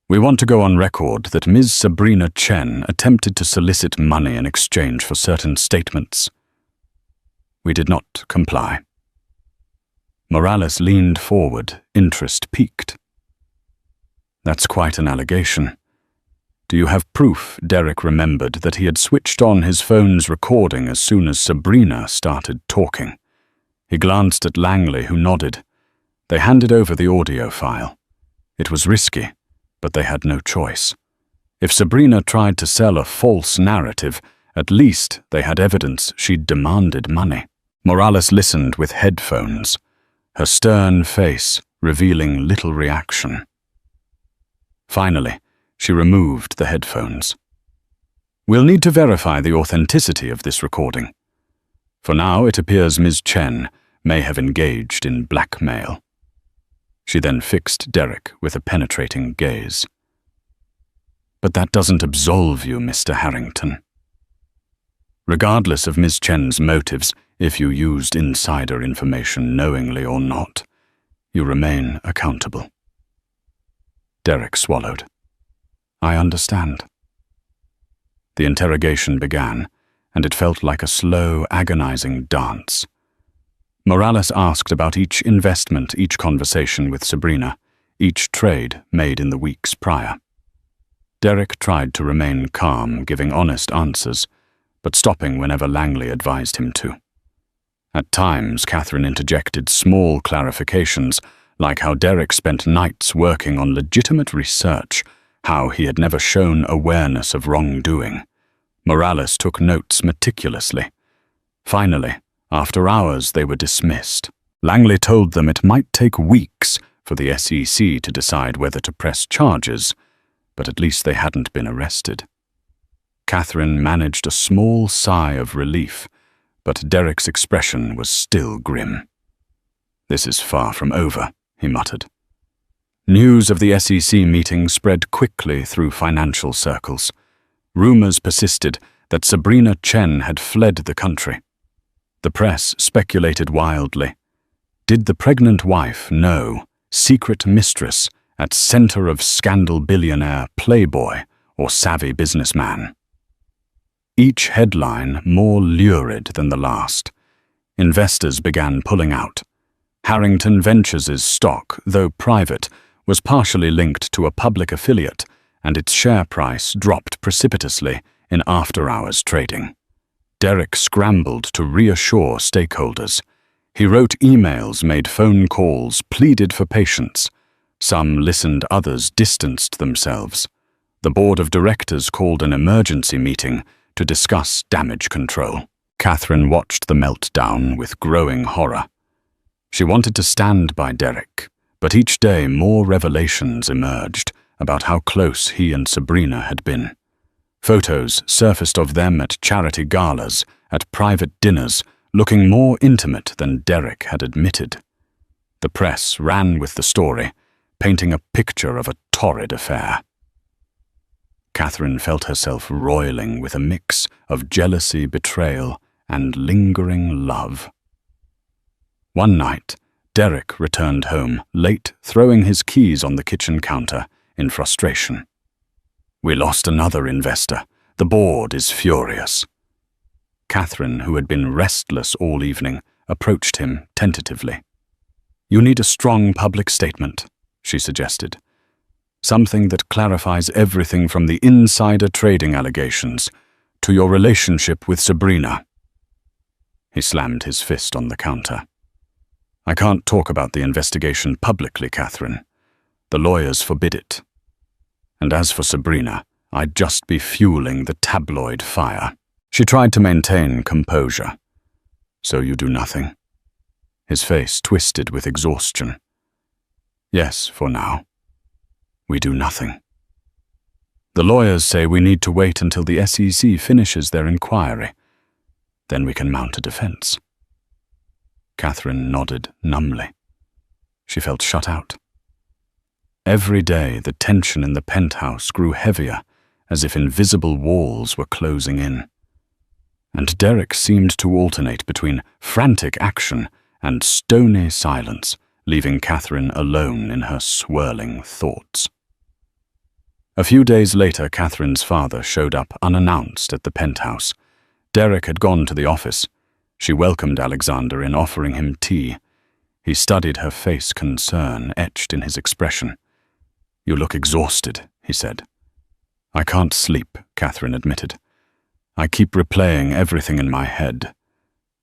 "We want to go on record that Ms. Sabrina Chen attempted to solicit money in exchange for certain statements. We did not comply." Morales leaned forward, interest piqued. "That's quite an allegation. Do you have proof?" Derek remembered that he had switched on his phone's recording as soon as Sabrina started talking. He glanced at Langley, who nodded. They handed over the audio file. It was risky, but they had no choice. If Sabrina tried to sell a false narrative, at least they had evidence she'd demanded money. Morales listened with headphones, her stern face revealing little reaction. Finally, she removed the headphones. "We'll need to verify the authenticity of this recording. For now, it appears Ms. Chen may have engaged in blackmail." She then fixed Derek with a penetrating gaze. "But that doesn't absolve you, Mr. Harrington. Regardless of Ms. Chen's motives, if you used insider information knowingly or not, you remain accountable." Derek swallowed. "I understand." The interrogation began, and it felt like a slow, agonizing dance. Morales asked about each investment, each conversation with Sabrina, each trade made in the weeks prior. Derek tried to remain calm, giving honest answers, but stopping whenever Langley advised him to. At times, Catherine interjected small clarifications, like how Derek spent nights working on legitimate research, how he had never shown awareness of wrongdoing. Morales took notes meticulously. Finally, after hours, they were dismissed. Langley told them it might take weeks for the SEC to decide whether to press charges, but at least they hadn't been arrested. Catherine managed a small sigh of relief, but Derek's expression was still grim. "This is far from over," he muttered. News of the SEC meeting spread quickly through financial circles. Rumors persisted that Sabrina Chen had fled the country. The press speculated wildly. Did the pregnant wife know secret mistress at center of scandal billionaire, playboy, or savvy businessman? Each headline more lurid than the last. Investors began pulling out. Harrington Ventures' stock, though private, was partially linked to a public affiliate, and its share price dropped precipitously in after-hours trading. Derek scrambled to reassure stakeholders. He wrote emails, made phone calls, pleaded for patience. Some listened, others distanced themselves. The board of directors called an emergency meeting to discuss damage control. Catherine watched the meltdown with growing horror. She wanted to stand by Derek, but each day more revelations emerged about how close he and Sabrina had been. Photos surfaced of them at charity galas, at private dinners, looking more intimate than Derek had admitted. The press ran with the story, painting a picture of a torrid affair. Catherine felt herself roiling with a mix of jealousy, betrayal, and lingering love. One night, Derek returned home, late, throwing his keys on the kitchen counter in frustration. "We lost another investor. The board is furious." Catherine, who had been restless all evening, approached him tentatively. "You need a strong public statement," she suggested. "Something that clarifies everything from the insider trading allegations to your relationship with Sabrina." He slammed his fist on the counter. "I can't talk about the investigation publicly, Catherine. The lawyers forbid it. And as for Sabrina, I'd just be fueling the tabloid fire." She tried to maintain composure. "So you do nothing?" His face twisted with exhaustion. "Yes, for now. We do nothing. The lawyers say we need to wait until the SEC finishes their inquiry. Then we can mount a defense." Catherine nodded numbly. She felt shut out. Every day the tension in the penthouse grew heavier, as if invisible walls were closing in. And Derek seemed to alternate between frantic action and stony silence, leaving Catherine alone in her swirling thoughts. A few days later, Catherine's father showed up unannounced at the penthouse. Derek had gone to the office. She welcomed Alexander in, offering him tea. He studied her face, concern etched in his expression. "You look exhausted," he said. "I can't sleep," Catherine admitted. "I keep replaying everything in my head."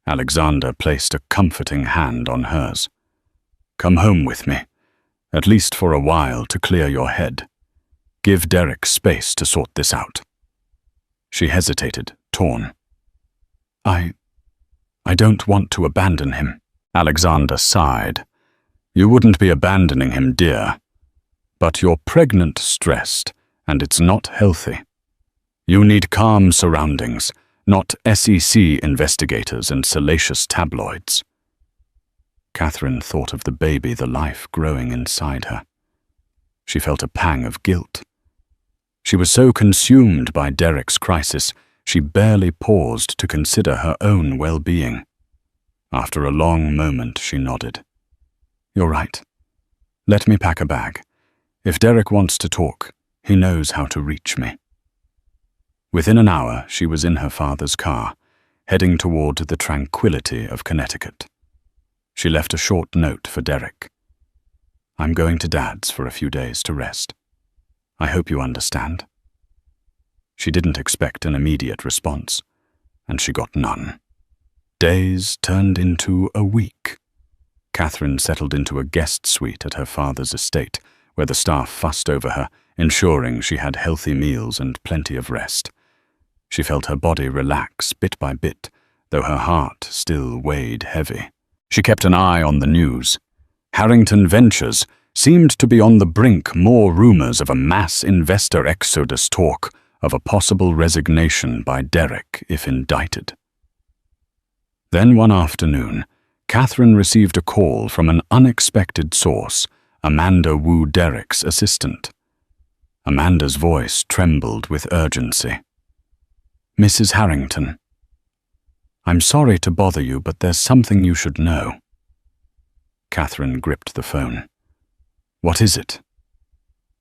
Alexander placed a comforting hand on hers. "Come home with me, at least for a while, to clear your head. Give Derek space to sort this out." She hesitated, torn. I don't want to abandon him." Alexander sighed. "You wouldn't be abandoning him, dear. But you're pregnant, stressed, and it's not healthy. You need calm surroundings, not SEC investigators and salacious tabloids." Catherine thought of the baby, the life growing inside her. She felt a pang of guilt. She was so consumed by Derek's crisis, she barely paused to consider her own well-being. After a long moment, she nodded. "You're right. Let me pack a bag. If Derek wants to talk, he knows how to reach me." Within an hour, she was in her father's car, heading toward the tranquility of Connecticut. She left a short note for Derek. "I'm going to Dad's for a few days to rest. I hope you understand." She didn't expect an immediate response, and she got none. Days turned into a week. Catherine settled into a guest suite at her father's estate, where the staff fussed over her, ensuring she had healthy meals and plenty of rest. She felt her body relax bit by bit, though her heart still weighed heavy. She kept an eye on the news. Harrington Ventures seemed to be on the brink. More rumors of a mass investor exodus, talk of a possible resignation by Derek if indicted. Then one afternoon, Catherine received a call from an unexpected source, Amanda Wu, Derek's assistant. Amanda's voice trembled with urgency. "Mrs. Harrington, I'm sorry to bother you, but there's something you should know." Catherine gripped the phone. "What is it?"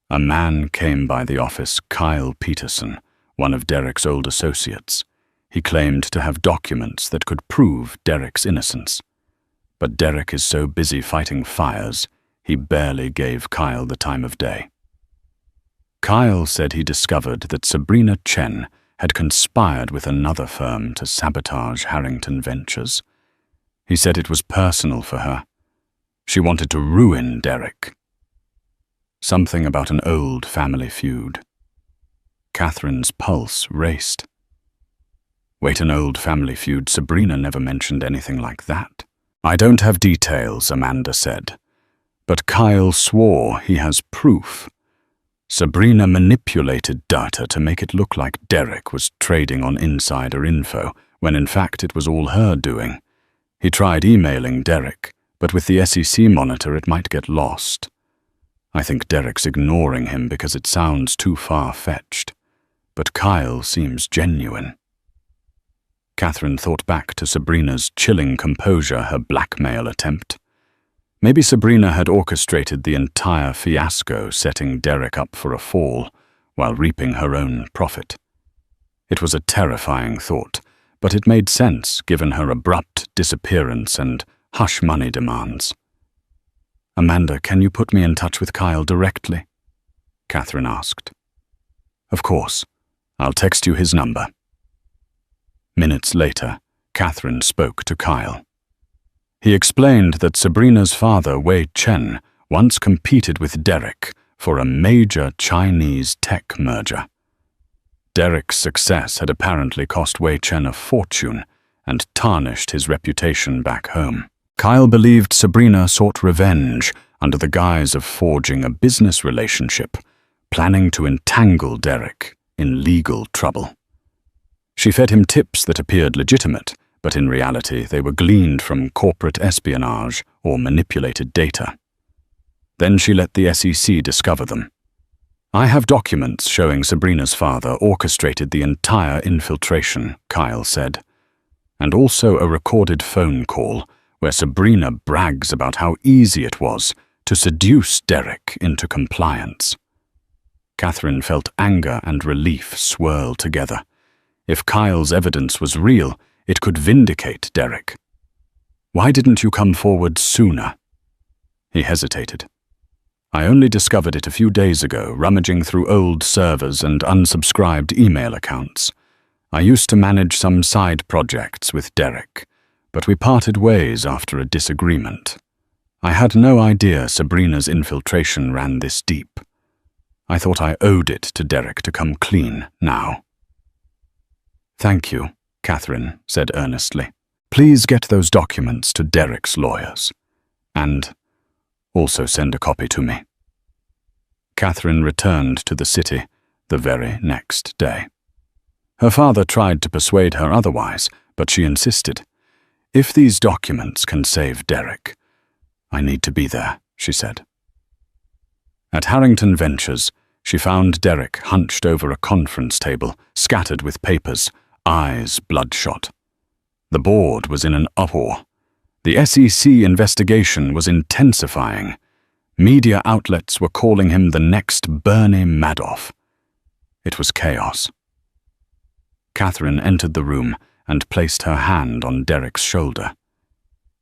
A man came by the office, Kyle Peterson, one of Derek's old associates. He claimed to have documents that could prove Derek's innocence. But Derek is so busy fighting fires, he barely gave Kyle the time of day. Kyle said he discovered that Sabrina Chen had conspired with another firm to sabotage Harrington Ventures. He said it was personal for her. She wanted to ruin Derek. Something about an old family feud. Catherine's pulse raced. Wait, an old family feud? Sabrina never mentioned anything like that. "I don't have details," Amanda said. "But Kyle swore he has proof. Sabrina manipulated data to make it look like Derek was trading on insider info, when in fact it was all her doing. He tried emailing Derek, but with the SEC monitor it might get lost. I think Derek's ignoring him because it sounds too far-fetched. But Kyle seems genuine." Catherine thought back to Sabrina's chilling composure, her blackmail attempt. Maybe Sabrina had orchestrated the entire fiasco, setting Derek up for a fall, while reaping her own profit. It was a terrifying thought, but it made sense given her abrupt disappearance and hush-money demands. "Amanda, can you put me in touch with Kyle directly?" Catherine asked. "Of course. I'll text you his number." Minutes later, Catherine spoke to Kyle. He explained that Sabrina's father, Wei Chen, once competed with Derek for a major Chinese tech merger. Derek's success had apparently cost Wei Chen a fortune and tarnished his reputation back home. Kyle believed Sabrina sought revenge under the guise of forging a business relationship, planning to entangle Derek in legal trouble. She fed him tips that appeared legitimate, but in reality they were gleaned from corporate espionage or manipulated data. Then she let the SEC discover them. "I have documents showing Sabrina's father orchestrated the entire infiltration," Kyle said, "and also a recorded phone call where Sabrina brags about how easy it was to seduce Derek into compliance." Catherine felt anger and relief swirl together. If Kyle's evidence was real, it could vindicate Derek. "Why didn't you come forward sooner?" He hesitated. "I only discovered it a few days ago, rummaging through old servers and unsubscribed email accounts. I used to manage some side projects with Derek, but we parted ways after a disagreement. I had no idea Sabrina's infiltration ran this deep. I thought I owed it to Derek to come clean now." "Thank you," Catherine said earnestly. "Please get those documents to Derek's lawyers. And also send a copy to me." Catherine returned to the city the very next day. Her father tried to persuade her otherwise, but she insisted. "If these documents can save Derek, I need to be there," she said. At Harrington Ventures, she found Derek hunched over a conference table, scattered with papers, eyes bloodshot. The board was in an uproar. The SEC investigation was intensifying. Media outlets were calling him the next Bernie Madoff. It was chaos. Catherine entered the room and placed her hand on Derek's shoulder.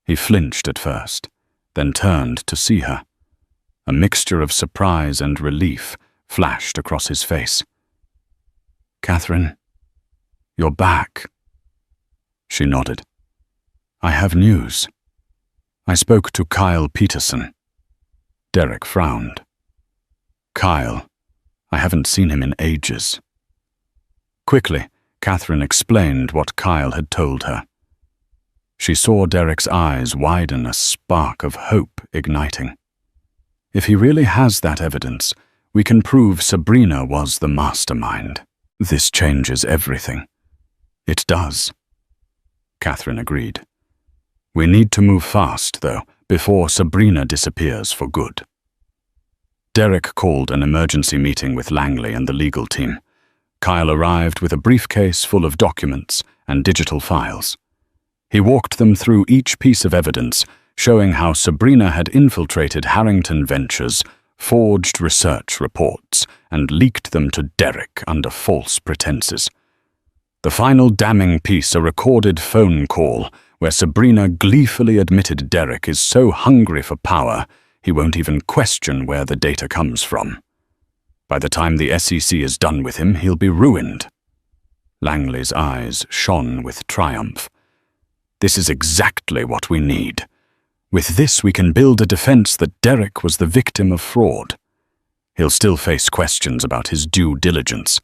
He flinched at first, then turned to see her. A mixture of surprise and relief flashed across his face. "Catherine, you're back." She nodded. "I have news. I spoke to Kyle Peterson." Derek frowned. "Kyle, I haven't seen him in ages." Quickly, Catherine explained what Kyle had told her. She saw Derek's eyes widen, a spark of hope igniting. "If he really has that evidence, we can prove Sabrina was the mastermind. This changes everything." "It does," Catherine agreed. "We need to move fast, though, before Sabrina disappears for good." Derek called an emergency meeting with Langley and the legal team. Kyle arrived with a briefcase full of documents and digital files. He walked them through each piece of evidence, showing how Sabrina had infiltrated Harrington Ventures, forged research reports, and leaked them to Derek under false pretenses. The final damning piece, a recorded phone call, where Sabrina gleefully admitted Derek is so hungry for power, he won't even question where the data comes from. By the time the SEC is done with him, he'll be ruined. Langley's eyes shone with triumph. "This is exactly what we need. With this, we can build a defense that Derek was the victim of fraud. He'll still face questions about his due diligence,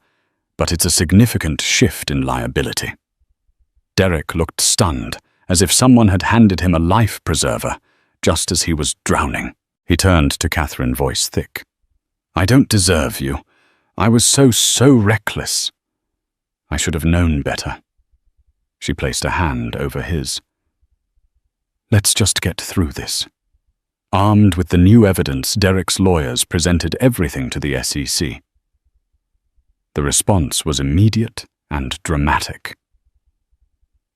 but it's a significant shift in liability." Derek looked stunned, as if someone had handed him a life preserver, just as he was drowning. He turned to Catherine, voice thick. "I don't deserve you. I was so reckless. I should have known better." She placed a hand over his. "Let's just get through this." Armed with the new evidence, Derek's lawyers presented everything to the SEC. The response was immediate and dramatic.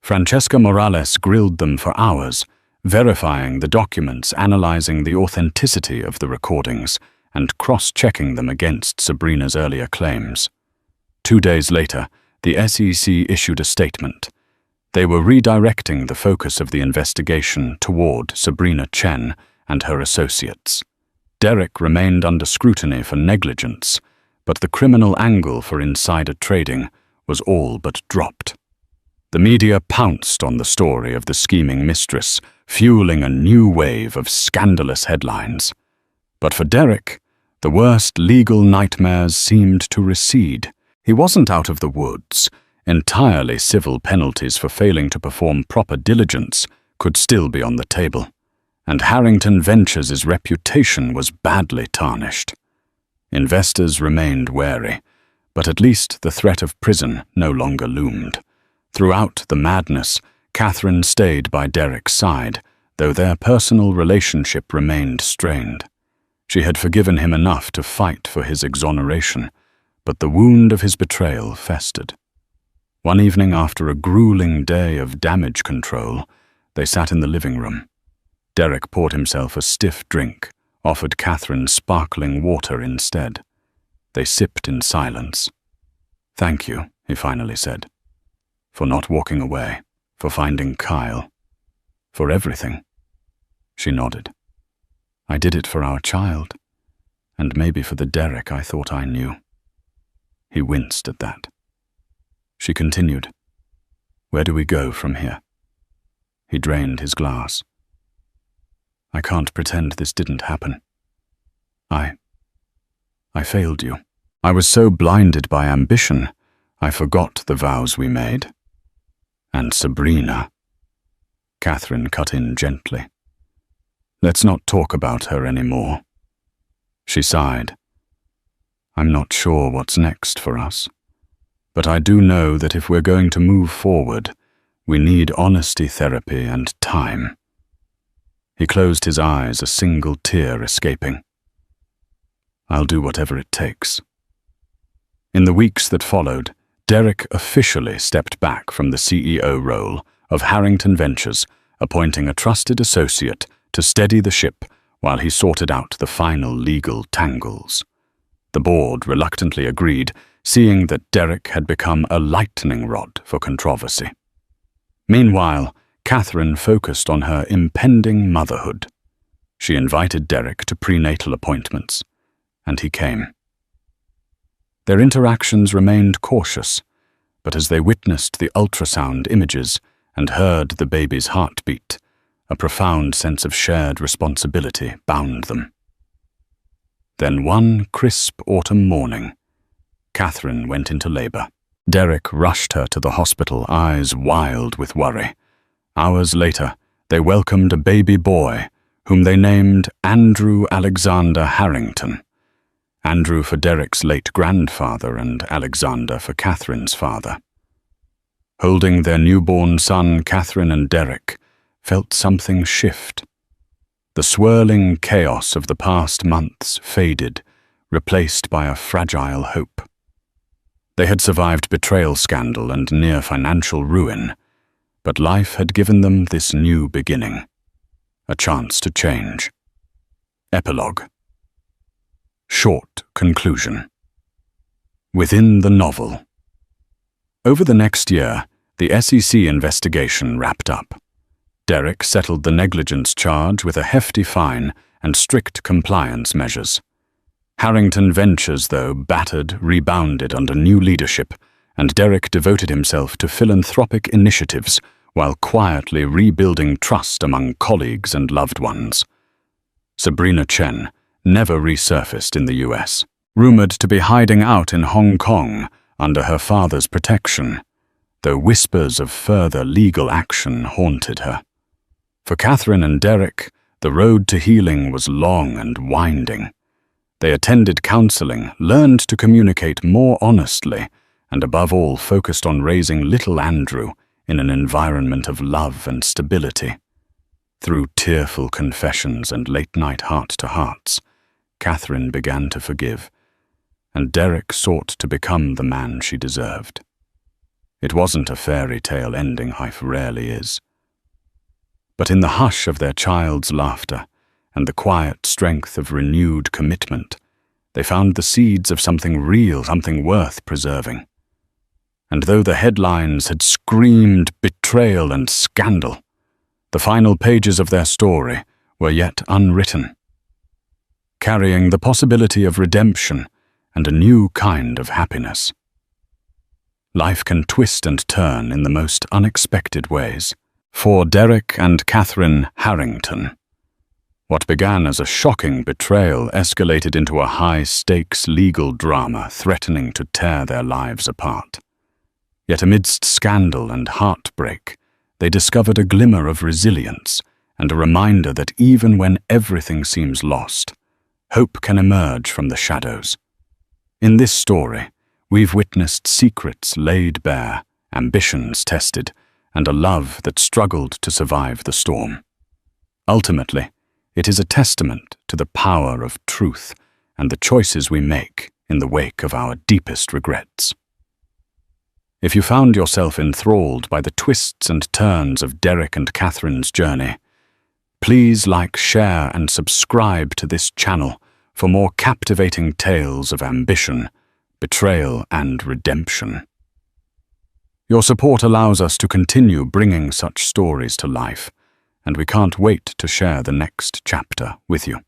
Francesca Morales grilled them for hours, verifying the documents, analyzing the authenticity of the recordings, and cross-checking them against Sabrina's earlier claims. 2 days later, the SEC issued a statement. They were redirecting the focus of the investigation toward Sabrina Chen and her associates. Derek remained under scrutiny for negligence, but the criminal angle for insider trading was all but dropped. The media pounced on the story of the scheming mistress, fueling a new wave of scandalous headlines. But for Derek, the worst legal nightmares seemed to recede. He wasn't out of the woods. Entirely civil penalties for failing to perform proper diligence could still be on the table, and Harrington Ventures' reputation was badly tarnished. Investors remained wary, but at least the threat of prison no longer loomed. Throughout the madness, Catherine stayed by Derek's side, though their personal relationship remained strained. She had forgiven him enough to fight for his exoneration, but the wound of his betrayal festered. One evening after a grueling day of damage control, they sat in the living room. Derek poured himself a stiff drink, offered Catherine sparkling water instead. They sipped in silence. "Thank you," he finally said, "for not walking away, for finding Kyle, for everything." She nodded. "I did it for our child, and maybe for the Derek I thought I knew." He winced at that. She continued, "Where do we go from here?" He drained his glass. "I can't pretend this didn't happen. I failed you. I was so blinded by ambition, I forgot the vows we made. And Sabrina." Catherine cut in gently. "Let's not talk about her anymore." She sighed. "I'm not sure what's next for us, but I do know that if we're going to move forward, we need honesty therapy and time." He closed his eyes, a single tear escaping. "I'll do whatever it takes." In the weeks that followed, Derek officially stepped back from the CEO role of Harrington Ventures, appointing a trusted associate to steady the ship while he sorted out the final legal tangles. The board reluctantly agreed, seeing that Derek had become a lightning rod for controversy. Meanwhile, Catherine focused on her impending motherhood. She invited Derek to prenatal appointments, and he came. Their interactions remained cautious, but as they witnessed the ultrasound images and heard the baby's heartbeat, a profound sense of shared responsibility bound them. Then one crisp autumn morning, Catherine went into labor. Derek rushed her to the hospital, eyes wild with worry. Hours later, they welcomed a baby boy, whom they named Andrew Alexander Harrington. Andrew for Derek's late grandfather and Alexander for Catherine's father. Holding their newborn son, Catherine and Derek felt something shift. The swirling chaos of the past months faded, replaced by a fragile hope. They had survived betrayal scandal and near financial ruin, but life had given them this new beginning, a chance to change. Epilogue. Short conclusion. Within the novel. Over the next year, the SEC investigation wrapped up. Derek settled the negligence charge with a hefty fine and strict compliance measures. Harrington Ventures, though, rebounded under new leadership, and Derek devoted himself to philanthropic initiatives while quietly rebuilding trust among colleagues and loved ones. Sabrina Chen never resurfaced in the US, rumored to be hiding out in Hong Kong under her father's protection, though whispers of further legal action haunted her. For Catherine and Derek, the road to healing was long and winding. They attended counseling, learned to communicate more honestly, and above all focused on raising little Andrew in an environment of love and stability. Through tearful confessions and late-night heart-to-hearts, Catherine began to forgive, and Derek sought to become the man she deserved. It wasn't a fairy tale ending, life rarely is. But in the hush of their child's laughter and the quiet strength of renewed commitment, they found the seeds of something real, something worth preserving. And though the headlines had screamed betrayal and scandal, the final pages of their story were yet unwritten, carrying the possibility of redemption and a new kind of happiness. life can twist and turn in the most unexpected ways. For Derek and Catherine Harrington, what began as a shocking betrayal escalated into a high-stakes legal drama threatening to tear their lives apart. Yet amidst scandal and heartbreak, they discovered a glimmer of resilience and a reminder that even when everything seems lost, hope can emerge from the shadows. In this story, we've witnessed secrets laid bare, ambitions tested, and a love that struggled to survive the storm. Ultimately, it is a testament to the power of truth and the choices we make in the wake of our deepest regrets. If you found yourself enthralled by the twists and turns of Derek and Catherine's journey, please like, share, and subscribe to this channel for more captivating tales of ambition, betrayal, and redemption. Your support allows us to continue bringing such stories to life, and we can't wait to share the next chapter with you.